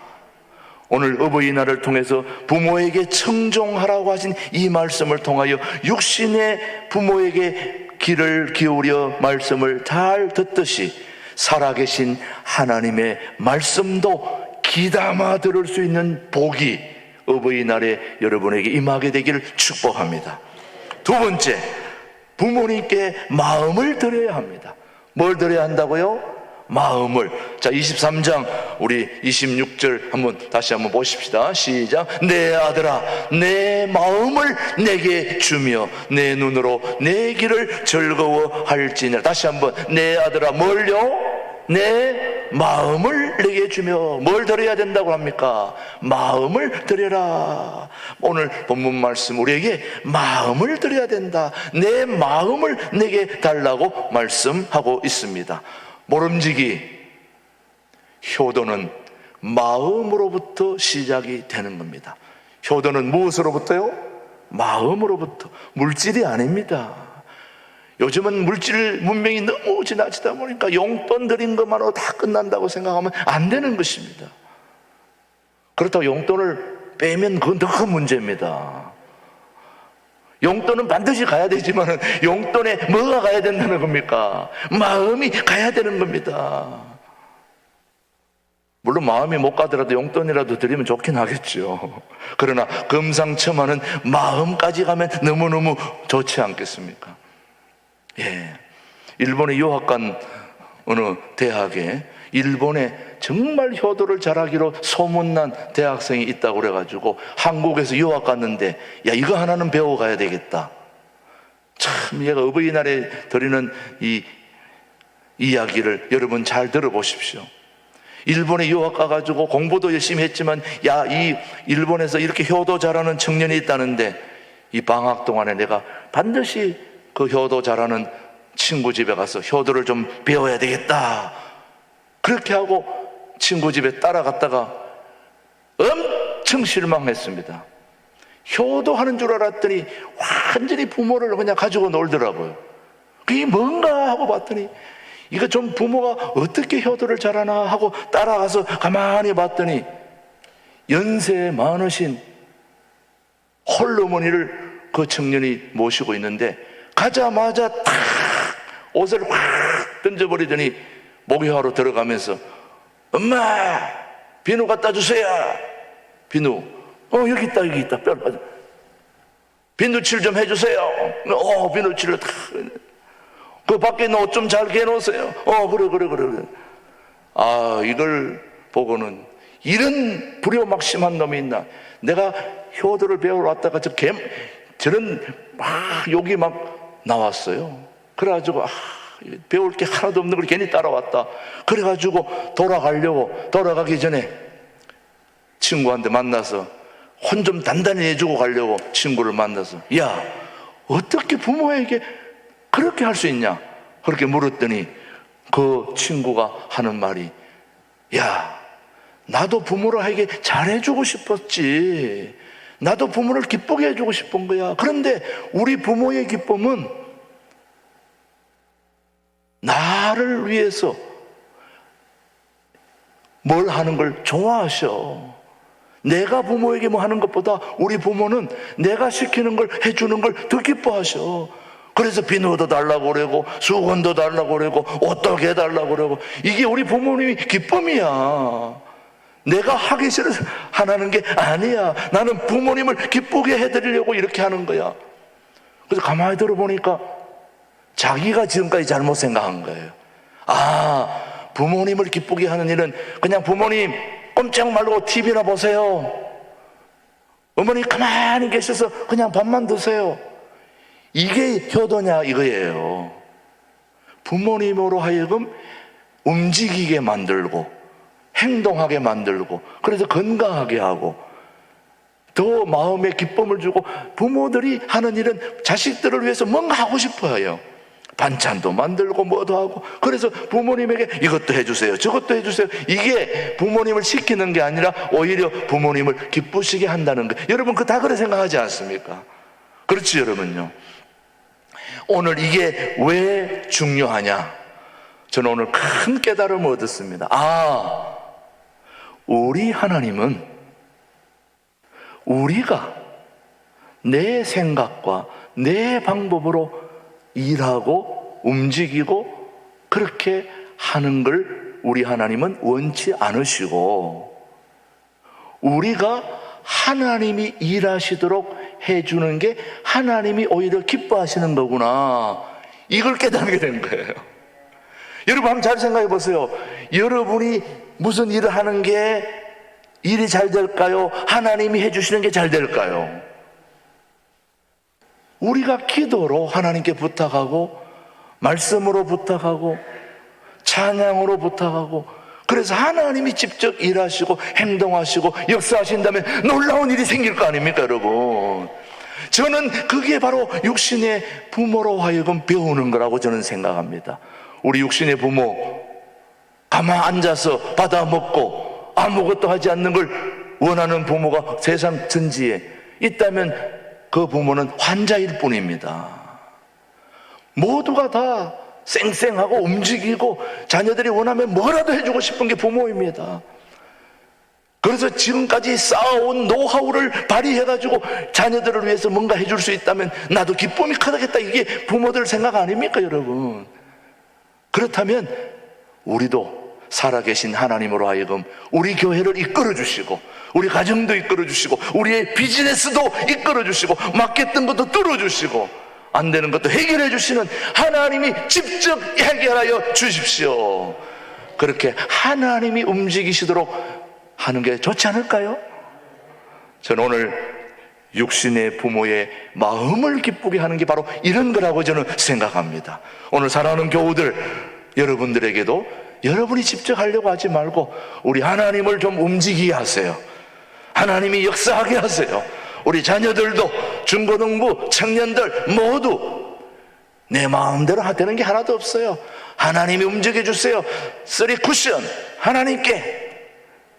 오늘 어버이날을 통해서 부모에게 청종하라고 하신 이 말씀을 통하여 육신의 부모에게 귀를 기울여 말씀을 잘 듣듯이 살아계신 하나님의 말씀도 귀담아 들을 수 있는 복이 어버이날에 여러분에게 임하게 되기를 축복합니다. 두 번째, 부모님께 마음을 드려야 합니다. 뭘 드려야 한다고요? 마음을. 자, 23장 우리 26절 다시 한번 보십시다. 시작. 내 아들아 내 마음을 내게 주며 내 눈으로 내 길을 즐거워할지니라. 다시 한번, 내 아들아 뭘요? 내 마음을 내게 주며. 뭘 드려야 된다고 합니까? 마음을 드려라. 오늘 본문 말씀 우리에게 마음을 드려야 된다. 내 마음을 내게 달라고 말씀하고 있습니다. 모름지기 효도는 마음으로부터 시작이 되는 겁니다. 효도는 무엇으로부터요? 마음으로부터. 물질이 아닙니다. 요즘은 물질 문명이 너무 지나치다 보니까 용돈 드린 것만으로 다 끝난다고 생각하면 안 되는 것입니다. 그렇다고 용돈을 빼면 그건 더 큰 문제입니다. 용돈은 반드시 가야 되지만 용돈에 뭐가 가야 된다는 겁니까? 마음이 가야 되는 겁니다. 물론 마음이 못 가더라도 용돈이라도 드리면 좋긴 하겠죠. 그러나 금상첨화는 마음까지 가면 너무너무 좋지 않겠습니까? 예, 일본의 유학 간 어느 대학에 일본에 정말 효도를 잘하기로 소문난 대학생이 있다고 그래가지고 한국에서 유학 갔는데, 야, 이거 하나는 배워가야 되겠다. 참, 얘가 어버이날에 드리는 이 이야기를 여러분 잘 들어보십시오. 일본에 유학 가가지고 공부도 열심히 했지만, 야, 이 일본에서 이렇게 효도 잘하는 청년이 있다는데 이 방학 동안에 내가 반드시 그 효도 잘하는 친구 집에 가서 효도를 좀 배워야 되겠다. 그렇게 하고 친구 집에 따라갔다가 엄청 실망했습니다. 효도하는 줄 알았더니 완전히 부모를 그냥 가지고 놀더라고요. 그게 뭔가 하고 봤더니 이거 좀 부모가 어떻게 효도를 잘하나 하고 따라가서 가만히 봤더니 연세 많으신 홀어머니를 그 청년이 모시고 있는데, 가자마자 탁 옷을 확 던져버리더니 목욕하러 들어가면서, 엄마 비누 갖다 주세요. 비누, 여기 있다 여기 있다. 비누칠 좀 해주세요. 비누칠을 탁. 그 밖에 있는 옷 좀 잘 개놓으세요. 그래. 아, 이걸 보고는 이런 불효막심한 놈이 있나. 내가 효도를 배우러 왔다가 저런 막 욕이 막 나왔어요. 그래가지고 배울 게 하나도 없는 걸 괜히 따라왔다. 그래가지고 돌아가기 전에 친구한테 만나서 혼 좀 단단히 해주고 가려고 친구를 만나서, 야, 어떻게 부모에게 그렇게 할 수 있냐? 그렇게 물었더니 그 친구가 하는 말이, 야, 나도 부모에게 잘해주고 싶었지. 나도 부모를 기쁘게 해주고 싶은 거야. 그런데 우리 부모의 기쁨은 나를 위해서 뭘 하는 걸 좋아하셔. 내가 부모에게 뭐 하는 것보다 우리 부모는 내가 시키는 걸 해주는 걸 더 기뻐하셔. 그래서 비누도 달라고 그러고 수건도 달라고 그러고 옷도 해달라고 그러고, 이게 우리 부모님이 기쁨이야. 내가 하기 싫어서 하는 게 아니야. 나는 부모님을 기쁘게 해드리려고 이렇게 하는 거야. 그래서 가만히 들어보니까 자기가 지금까지 잘못 생각한 거예요. 부모님을 기쁘게 하는 일은 그냥 부모님 꼼짝 말고 TV나 보세요. 어머니 가만히 계셔서 그냥 밥만 드세요. 이게 효도냐 이거예요. 부모님으로 하여금 움직이게 만들고 행동하게 만들고, 그래서 건강하게 하고 더 더 마음에 기쁨을 주고, 부모들이 하는 일은 자식들을 위해서 뭔가 하고 싶어 해요. 반찬도 만들고 뭐도 하고. 그래서 부모님에게 이것도 해주세요, 저것도 해주세요. 이게 부모님을 시키는 게 아니라 오히려 부모님을 기쁘시게 한다는 거예요. 여러분, 그 다 그렇게 생각하지 않습니까? 그렇지, 여러분요. 오늘 이게 왜 중요하냐? 저는 오늘 큰 깨달음을 얻었습니다. 우리 하나님은 우리가 내 생각과 내 방법으로 일하고 움직이고 그렇게 하는 걸 우리 하나님은 원치 않으시고, 우리가 하나님이 일하시도록 해주는 게 하나님이 오히려 기뻐하시는 거구나, 이걸 깨닫게 된 거예요. 여러분, 한번 잘 생각해 보세요. 여러분이 무슨 일을 하는 게 일이 잘 될까요? 하나님이 해주시는 게 잘 될까요? 우리가 기도로 하나님께 부탁하고, 말씀으로 부탁하고, 찬양으로 부탁하고, 그래서 하나님이 직접 일하시고 행동하시고 역사하신다면 놀라운 일이 생길 거 아닙니까, 여러분? 저는 그게 바로 육신의 부모로 하여금 배우는 거라고 저는 생각합니다. 우리 육신의 부모, 가만 앉아서 받아 먹고 아무것도 하지 않는 걸 원하는 부모가 세상 전지에 있다면 그 부모는 환자일 뿐입니다. 모두가 다 쌩쌩하고 움직이고 자녀들이 원하면 뭐라도 해주고 싶은 게 부모입니다. 그래서 지금까지 쌓아온 노하우를 발휘해가지고 자녀들을 위해서 뭔가 해줄 수 있다면 나도 기쁨이 크겠다, 이게 부모들 생각 아닙니까, 여러분? 그렇다면 우리도 살아계신 하나님으로 하여금 우리 교회를 이끌어 주시고, 우리 가정도 이끌어 주시고, 우리의 비즈니스도 이끌어 주시고, 맡겼던 것도 뚫어 주시고, 안 되는 것도 해결해 주시는 하나님이 직접 해결하여 주십시오. 그렇게 하나님이 움직이시도록 하는 게 좋지 않을까요? 저는 오늘 육신의 부모의 마음을 기쁘게 하는 게 바로 이런 거라고 저는 생각합니다. 오늘 사랑하는 교우들, 여러분들에게도 여러분이 직접 하려고 하지 말고 우리 하나님을 좀 움직이게 하세요. 하나님이 역사하게 하세요. 우리 자녀들도, 중고등부 청년들 모두 내 마음대로 되는 게 하나도 없어요. 하나님이 움직여 주세요. 3 쿠션 하나님께.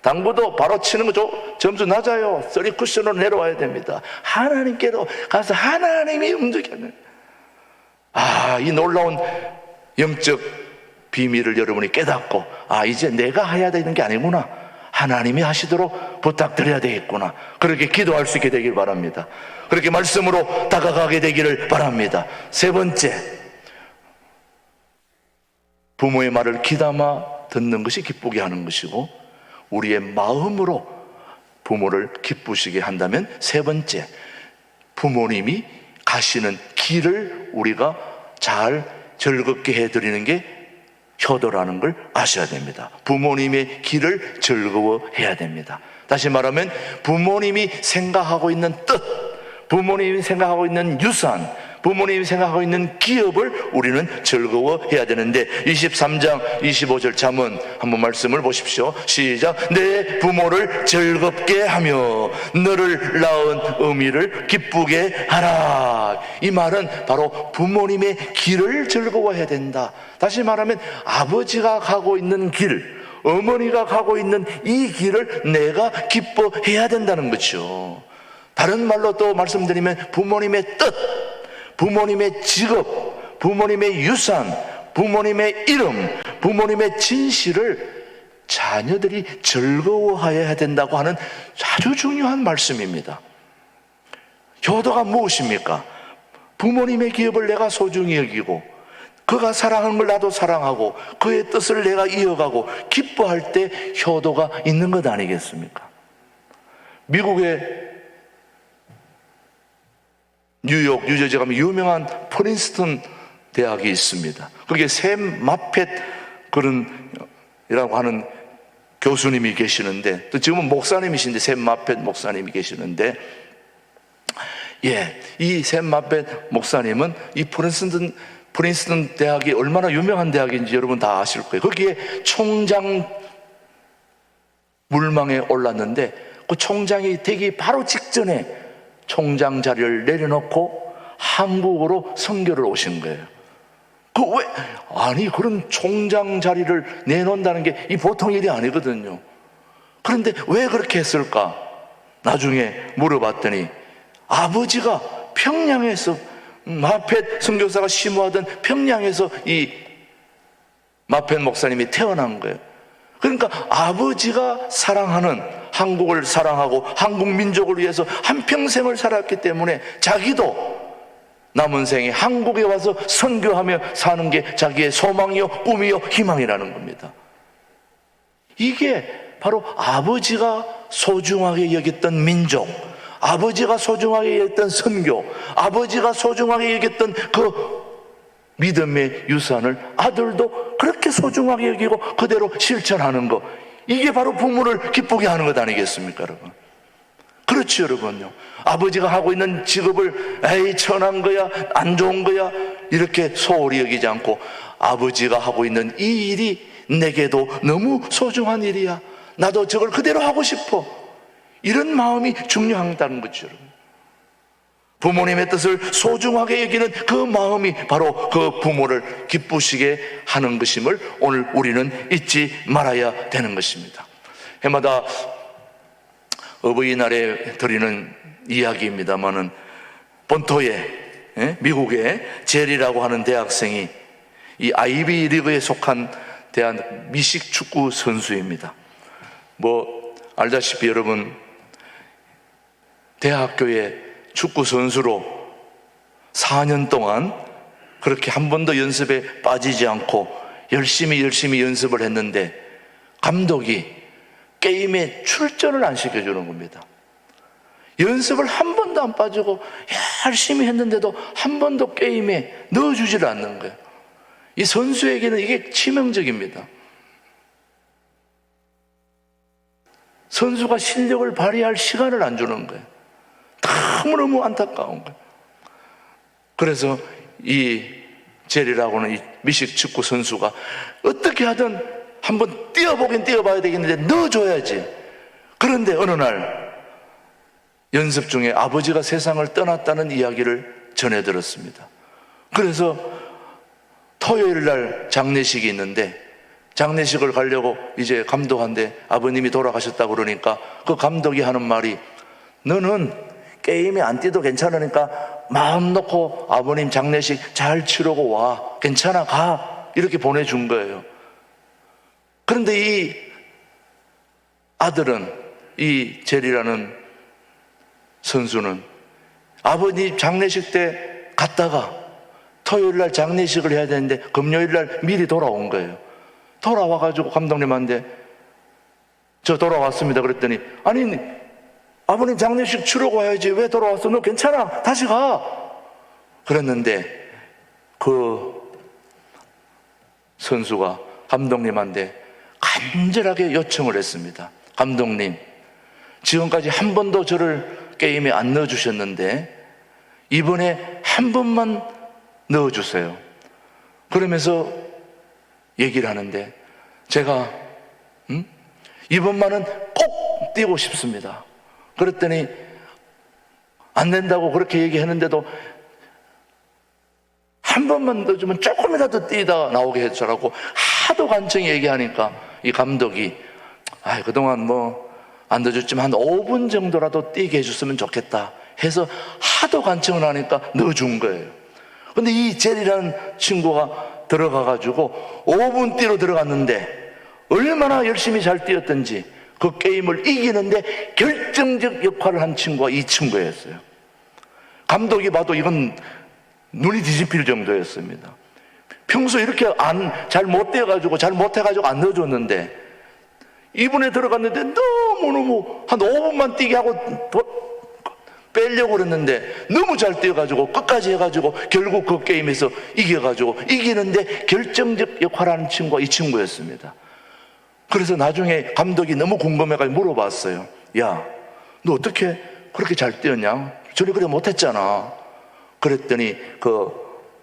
당구도 바로 치는 거 점수 낮아요. 3 쿠션으로 내려와야 됩니다. 하나님께로 가서 하나님이 움직이는, 이 놀라운 영적 비밀을 여러분이 깨닫고, 이제 내가 해야 되는 게 아니구나, 하나님이 하시도록 부탁드려야 되겠구나, 그렇게 기도할 수 있게 되길 바랍니다. 그렇게 말씀으로 다가가게 되기를 바랍니다. 세 번째, 부모의 말을 귀담아 듣는 것이 기쁘게 하는 것이고, 우리의 마음으로 부모를 기쁘시게 한다면 세 번째, 부모님이 가시는 길을 우리가 잘 즐겁게 해드리는 게 효도라는 걸 아셔야 됩니다. 부모님의 길을 즐거워해야 됩니다. 다시 말하면 부모님이 생각하고 있는 뜻, 부모님이 생각하고 있는 유산, 부모님이 생각하고 있는 기업을 우리는 즐거워해야 되는데, 23장 25절 잠언 한번 말씀을 보십시오. 시작. 내 부모를 즐겁게 하며 너를 낳은 어미를 기쁘게 하라. 이 말은 바로 부모님의 길을 즐거워해야 된다. 다시 말하면 아버지가 가고 있는 길, 어머니가 가고 있는 이 길을 내가 기뻐해야 된다는 거죠. 다른 말로 또 말씀드리면 부모님의 뜻, 부모님의 직업, 부모님의 유산, 부모님의 이름, 부모님의 진실을 자녀들이 즐거워해야 된다고 하는 아주 중요한 말씀입니다. 효도가 무엇입니까? 부모님의 기업을 내가 소중히 여기고, 그가 사랑하는 걸 나도 사랑하고, 그의 뜻을 내가 이어가고 기뻐할 때 효도가 있는 것 아니겠습니까? 미국의 뉴욕, 뉴저지 가면 유명한 프린스턴 대학이 있습니다. 거기에 샘 마펫 이라고 하는 교수님이 계시는데, 또 지금은 목사님이신데, 샘 마펫 목사님이 계시는데, 이 샘 마펫 목사님은 이 프린스턴 대학이 얼마나 유명한 대학인지 여러분 다 아실 거예요. 거기에 총장 물망에 올랐는데, 그 총장이 되기 바로 직전에 총장 자리를 내려놓고 한국으로 선교를 오신 거예요. 아니, 그런 총장 자리를 내놓는다는 게 이 보통 일이 아니거든요. 그런데 왜 그렇게 했을까? 나중에 물어봤더니 아버지가 평양에서, 마펫 선교사가 심호하던 평양에서 이 마펫 목사님이 태어난 거예요. 그러니까 아버지가 사랑하는, 한국을 사랑하고 한국 민족을 위해서 한평생을 살았기 때문에 자기도 남은 생에 한국에 와서 선교하며 사는 게 자기의 소망이요 꿈이요 희망이라는 겁니다. 이게 바로 아버지가 소중하게 여겼던 민족, 아버지가 소중하게 여겼던 선교, 아버지가 소중하게 여겼던 그 믿음의 유산을 아들도 그렇게 소중하게 여기고 그대로 실천하는 것, 이게 바로 부모를 기쁘게 하는 것 아니겠습니까, 여러분? 그렇죠, 여러분요. 아버지가 하고 있는 직업을 에이 천한 거야, 안 좋은 거야, 이렇게 소홀히 여기지 않고 아버지가 하고 있는 이 일이 내게도 너무 소중한 일이야, 나도 저걸 그대로 하고 싶어, 이런 마음이 중요하다는 거죠, 여러분. 부모님의 뜻을 소중하게 여기는 그 마음이 바로 그 부모를 기쁘시게 하는 것임을 오늘 우리는 잊지 말아야 되는 것입니다. 해마다 어버이날에 드리는 이야기입니다만은, 본토에, 미국의 젤이라고 하는 대학생이 이 아이비 리그에 속한 대한 미식 축구 선수입니다. 알다시피 여러분, 대학교에 축구 선수로 4년 동안 그렇게 한 번도 연습에 빠지지 않고 열심히 연습을 했는데 감독이 게임에 출전을 안 시켜주는 겁니다. 연습을 한 번도 안 빠지고 열심히 했는데도 한 번도 게임에 넣어주질 않는 거예요. 이 선수에게는 이게 치명적입니다. 선수가 실력을 발휘할 시간을 안 주는 거예요. 너무너무 안타까운 거예요. 그래서 이 제리라고는 이 미식 축구 선수가 어떻게 하든 한번 뛰어보긴 뛰어봐야 되겠는데 넣어줘야지. 그런데 어느 날 연습 중에 아버지가 세상을 떠났다는 이야기를 전해 들었습니다. 그래서 토요일 날 장례식이 있는데 장례식을 가려고 이제 감독한테 아버님이 돌아가셨다고 그러니까 그 감독이 하는 말이, 너는 게임에 안 뛰도 괜찮으니까 마음 놓고 아버님 장례식 잘 치르고 와, 괜찮아, 가, 이렇게 보내준 거예요. 그런데 이 아들은, 이 젤이라는 선수는 아버님 장례식 때 갔다가 토요일 날 장례식을 해야 되는데 금요일 날 미리 돌아온 거예요. 돌아와가지고 감독님한테 저 돌아왔습니다 그랬더니, 아니 아버님 장례식 치르고 와야지 왜 돌아왔어? 너 괜찮아, 다시 가. 그랬는데 그 선수가 감독님한테 간절하게 요청을 했습니다. 감독님, 지금까지 한 번도 저를 게임에 안 넣어주셨는데 이번에 한 번만 넣어주세요. 그러면서 얘기를 하는데 제가 이번만은 꼭 뛰고 싶습니다. 그랬더니 안 된다고 그렇게 얘기했는데도 한 번만 넣어주면 조금이라도 뛰다가 나오게 해주라고 하도 간청히 얘기하니까 이 감독이 그동안 안 넣어줬지만 한 5분 정도라도 뛰게 해줬으면 좋겠다 해서 하도 간청을 하니까 넣어준 거예요. 근데 이 젤이라는 친구가 들어가가지고 5분 뛰러 들어갔는데 얼마나 열심히 잘 뛰었던지 그 게임을 이기는데 결정적 역할을 한 친구가 이 친구였어요. 감독이 봐도 이건 눈이 뒤집힐 정도였습니다. 평소 이렇게 잘 못 뛰어가지고 잘 못해가지고 안 넣어줬는데 이번에 들어갔는데 너무너무 한 5분만 뛰게 하고 빼려고 그랬는데 너무 잘 뛰어가지고 끝까지 해가지고 결국 그 게임에서 이겨가지고 이기는데 결정적 역할을 하는 친구가 이 친구였습니다. 그래서 나중에 감독이 너무 궁금해가지고 물어봤어요. 야, 너 어떻게 그렇게 잘 뛰었냐? 저리 그래 못했잖아. 그랬더니 그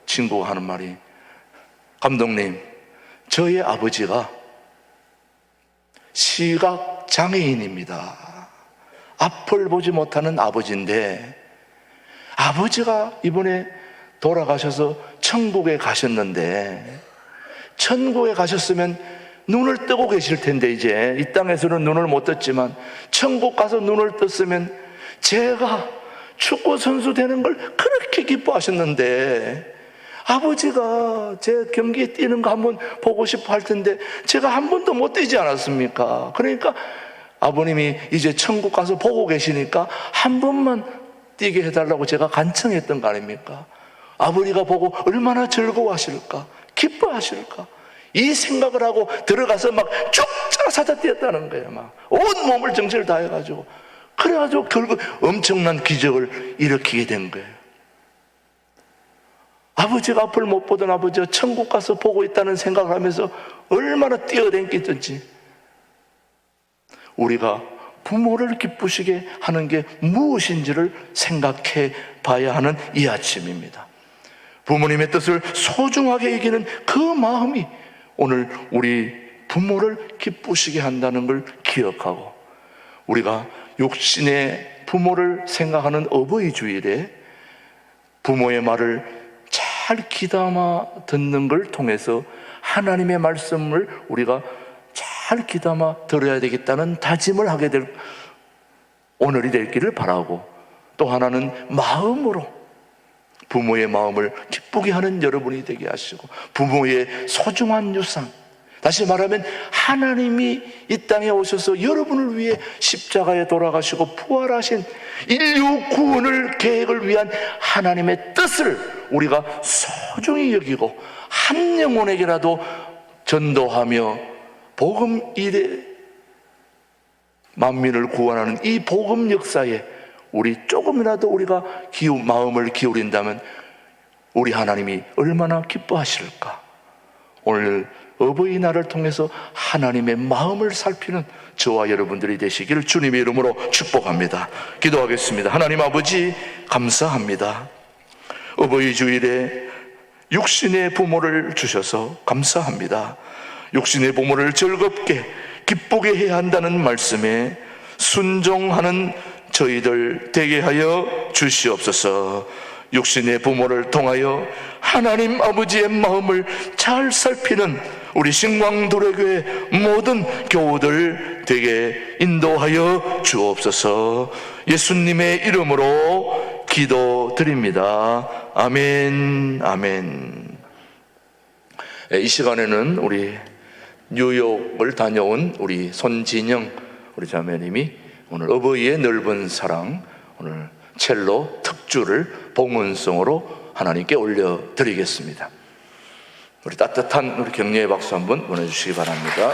친구가 하는 말이, 감독님, 저의 아버지가 시각 장애인입니다. 앞을 보지 못하는 아버지인데, 아버지가 이번에 돌아가셔서 천국에 가셨는데, 천국에 가셨으면 눈을 뜨고 계실 텐데, 이제 이 땅에서는 눈을 못 떴지만 천국 가서 눈을 떴으면 제가 축구 선수 되는 걸 그렇게 기뻐하셨는데, 아버지가 제 경기에 뛰는 거 한번 보고 싶어 할 텐데 제가 한 번도 못 뛰지 않았습니까? 그러니까 아버님이 이제 천국 가서 보고 계시니까 한 번만 뛰게 해달라고 제가 간청했던 거 아닙니까? 아버지가 보고 얼마나 즐거워하실까, 기뻐하실까, 이 생각을 하고 들어가서 막 쭉쭉 사자 뛰었다는 거예요. 막 온 몸을 정신을 다해가지고. 그래가지고 결국 엄청난 기적을 일으키게 된 거예요. 아버지가 앞을 못 보던 아버지가 천국 가서 보고 있다는 생각을 하면서 얼마나 뛰어댕기든지. 우리가 부모를 기쁘시게 하는 게 무엇인지를 생각해 봐야 하는 이 아침입니다. 부모님의 뜻을 소중하게 여기는 그 마음이 오늘 우리 부모를 기쁘시게 한다는 걸 기억하고, 우리가 육신의 부모를 생각하는 어버이 주일에 부모의 말을 잘 귀담아 듣는 걸 통해서 하나님의 말씀을 우리가 잘 귀담아 들어야 되겠다는 다짐을 하게 될 오늘이 되기를 바라고, 또 하나는 마음으로 부모의 마음을 기쁘게 하는 여러분이 되게 하시고, 부모의 소중한 유산, 다시 말하면 하나님이 이 땅에 오셔서 여러분을 위해 십자가에 돌아가시고 부활하신 인류 구원을 계획을 위한 하나님의 뜻을 우리가 소중히 여기고 한 영혼에게라도 전도하며 복음 일에 만민을 구원하는 이 복음 역사에 우리 조금이라도 우리가 마음을 기울인다면 우리 하나님이 얼마나 기뻐하실까. 오늘 어버이날을 통해서 하나님의 마음을 살피는 저와 여러분들이 되시기를 주님의 이름으로 축복합니다. 기도하겠습니다. 하나님 아버지, 감사합니다. 어버이 주일에 육신의 부모를 주셔서 감사합니다. 육신의 부모를 즐겁게 기쁘게 해야 한다는 말씀에 순종하는 저희들 되게 하여 주시옵소서. 육신의 부모를 통하여 하나님 아버지의 마음을 잘 살피는 우리 신광도래교회 모든 교우들 되게 인도하여 주옵소서. 예수님의 이름으로 기도드립니다. 아멘, 아멘. 이 시간에는 우리 뉴욕을 다녀온 우리 손진영 우리 자매님이 오늘 어버이의 넓은 사랑, 오늘 첼로 특주를 봉헌송으로 하나님께 올려드리겠습니다. 우리 따뜻한 우리 격려의 박수 한번 보내주시기 바랍니다.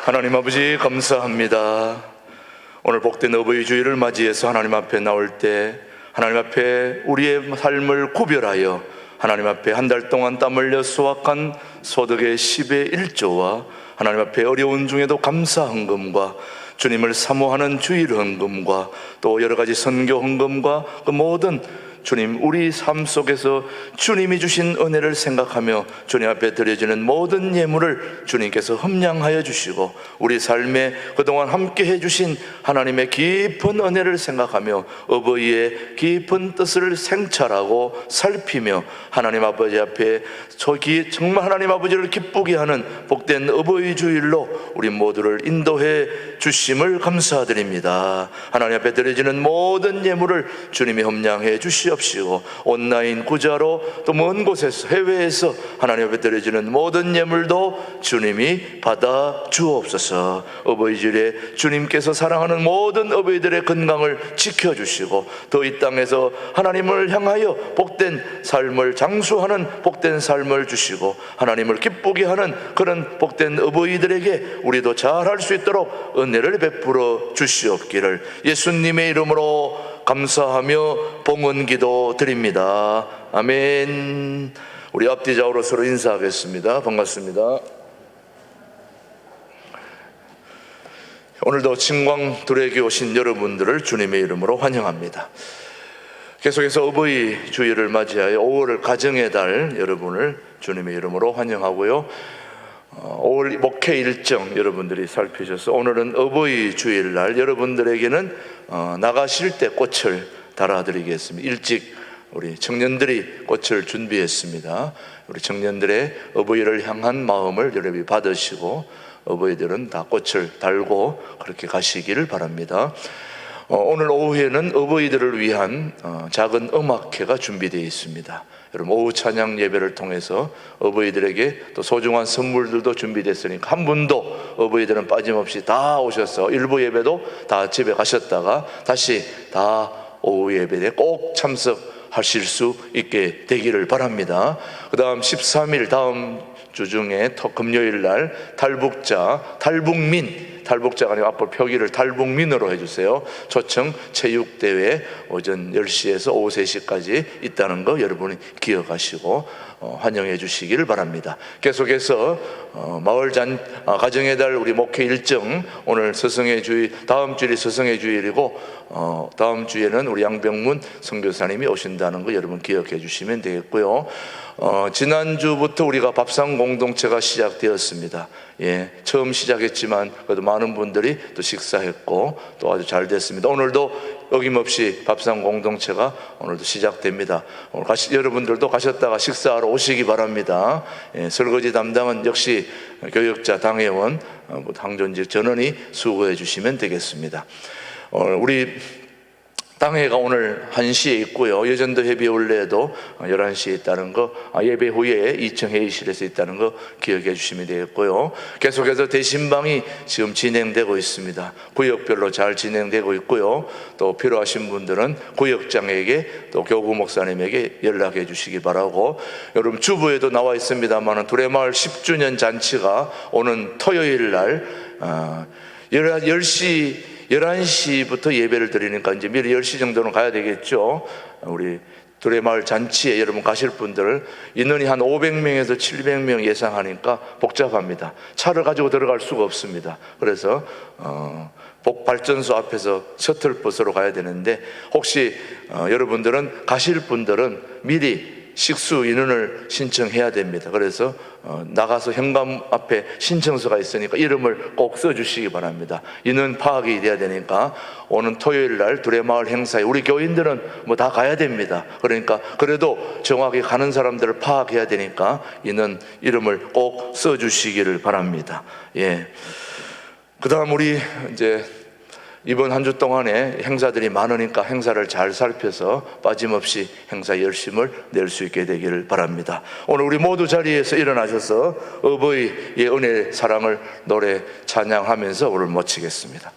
하나님 아버지 감사합니다. 오늘 복된 어버이 주일을 맞이해서 하나님 앞에 나올 때 하나님 앞에 우리의 삶을 구별하여 하나님 앞에 한 달 동안 땀 흘려 수확한 소득의 10의 1조와 하나님 앞에 어려운 중에도 감사 헌금과 주님을 사모하는 주일 헌금과 또 여러 가지 선교 헌금과 그 모든 주님, 우리 삶 속에서 주님이 주신 은혜를 생각하며 주님 앞에 드려지는 모든 예물을 주님께서 흠량하여 주시고 우리 삶에 그동안 함께 해주신 하나님의 깊은 은혜를 생각하며 어버이의 깊은 뜻을 생찰하고 살피며 하나님 아버지 앞에 정말 하나님 아버지를 기쁘게 하는 복된 어버이 주일로 우리 모두를 인도해 주심을 감사드립니다. 하나님 앞에 드려지는 모든 예물을 주님이 흠량해 주시옵시고 온라인 구자로 또 먼 곳에서 해외에서 하나님 앞에 드려지는 모든 예물도 주님이 받아 주옵소서. 어버이 주일에 주님께서 사랑하는 모든 어버이들의 건강을 지켜주시고 또 이 땅에서 하나님을 향하여 복된 삶을 장수하는 복된 삶을 주시고 하나님을 기쁘게 하는 그런 복된 어버이들에게 우리도 잘할 수 있도록 은혜를 베풀어 주시옵기를 예수님의 이름으로 감사하며 봉헌기도 드립니다. 아멘. 우리 앞뒤 좌우로 서로 인사하겠습니다. 반갑습니다. 오늘도 진광 둘에게 오신 여러분들을 주님의 이름으로 환영합니다. 계속해서 어버이 주일을 맞이하여 5월 가정의 달 여러분을 주님의 이름으로 환영하고요. 5월 목회 일정 여러분들이 살피셔서 오늘은 어버이 주일날 여러분들에게는 나가실 때 꽃을 달아드리겠습니다. 일찍 우리 청년들이 꽃을 준비했습니다. 우리 청년들의 어버이를 향한 마음을 여러분이 받으시고 어버이들은 다 꽃을 달고 그렇게 가시기를 바랍니다. 오늘 오후에는 어버이들을 위한 작은 음악회가 준비되어 있습니다. 여러분 오후 찬양 예배를 통해서 어버이들에게 또 소중한 선물들도 준비됐으니까 한 분도 어버이들은 빠짐없이 다 오셔서 일부 예배도 다 집에 가셨다가 다시 다 오후 예배에 꼭 참석하실 수 있게 되기를 바랍니다. 그 다음 13일 다음 주 중에 금요일 날 탈북자가 아니고 앞으로 표기를 탈북민으로 해주세요. 초청 체육대회 오전 10시에서 오후 3시까지 있다는 거 여러분이 기억하시고 환영해 주시기를 바랍니다. 계속해서 가정의 달 우리 목회 일정 오늘 스승의 주일 다음 주일이 스승의 주일이고 다음 주에는 우리 양병문 선교사님이 오신다는 거 여러분 기억해 주시면 되겠고요. 지난주부터 우리가 밥상 공동체가 시작되었습니다. 예, 처음 시작했지만 그래도 많은 분들이 또 식사했고 또 아주 잘 됐습니다. 오늘도 어김없이 밥상 공동체가 오늘도 시작됩니다. 오늘 여러분들도 가셨다가 식사하러 오시기 바랍니다. 예, 설거지 담당은 역시 교역자 당회원 당존직 전원이 수고해 주시면 되겠습니다. 우리 당회가 오늘 1시에 있고요. 여전도 회비올레도 11시에 있다는 거, 예배 후에 2층 회의실에서 있다는 거 기억해 주시면 되겠고요. 계속해서 대신방이 지금 진행되고 있습니다. 구역별로 잘 진행되고 있고요. 또 필요하신 분들은 구역장에게 또 교구 목사님에게 연락해 주시기 바라고, 여러분 주부에도 나와 있습니다만 두레마을 10주년 잔치가 오는 토요일 날 11시부터 예배를 드리니까 이제 미리 10시 정도는 가야 되겠죠. 우리 두레마을 잔치에 여러분 가실 분들 인원이 한 500명에서 700명 예상하니까 복잡합니다. 차를 가지고 들어갈 수가 없습니다. 그래서 복발전소 앞에서 셔틀버스로 가야 되는데 혹시 여러분들은 가실 분들은 미리 식수 인원을 신청해야 됩니다. 그래서 나가서 현관 앞에 신청서가 있으니까 이름을 꼭 써주시기 바랍니다. 인원 파악이 돼야 되니까 오는 토요일 날 두레마을 행사에 우리 교인들은 뭐 다 가야 됩니다. 그러니까 그래도 정확히 가는 사람들을 파악해야 되니까 이름을 꼭 써주시기를 바랍니다. 예. 그 다음 우리 이제 이번 한 주 동안에 행사들이 많으니까 행사를 잘 살펴서 빠짐없이 행사 열심을 낼 수 있게 되기를 바랍니다. 오늘 우리 모두 자리에서 일어나셔서 어버이의 은혜 사랑을 노래 찬양하면서 오늘 마치겠습니다.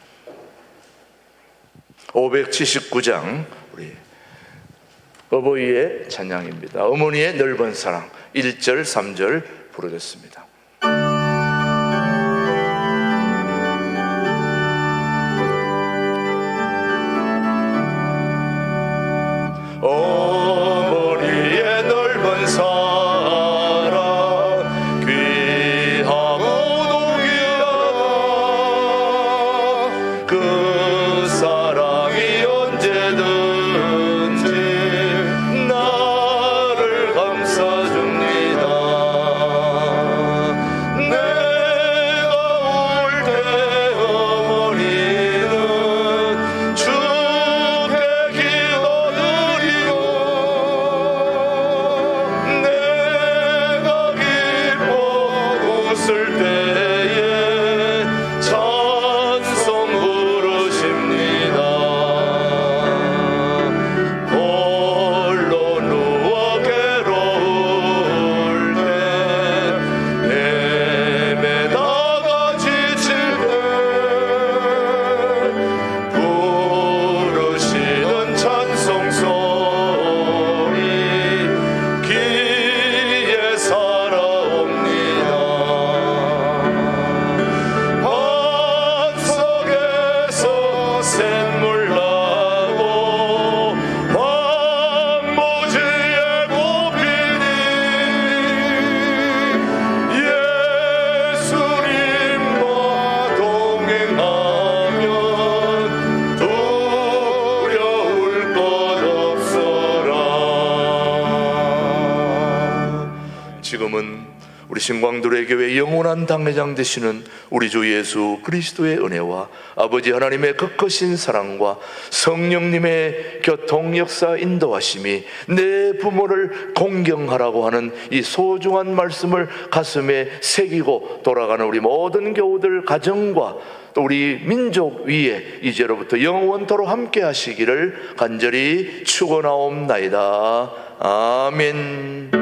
579장 우리 어버이의 찬양입니다. 어머니의 넓은 사랑 1절 3절 부르겠습니다. 신광두레 교회 영원한 당회장 되시는 우리 주 예수 그리스도의 은혜와 아버지 하나님의 극거신 사랑과 성령님의 교통 역사 인도하심이 내 부모를 공경하라고 하는 이 소중한 말씀을 가슴에 새기고 돌아가는 우리 모든 교우들 가정과 또 우리 민족 위에 이제로부터 영원토록 함께 하시기를 간절히 축원하옵나이다. 아멘.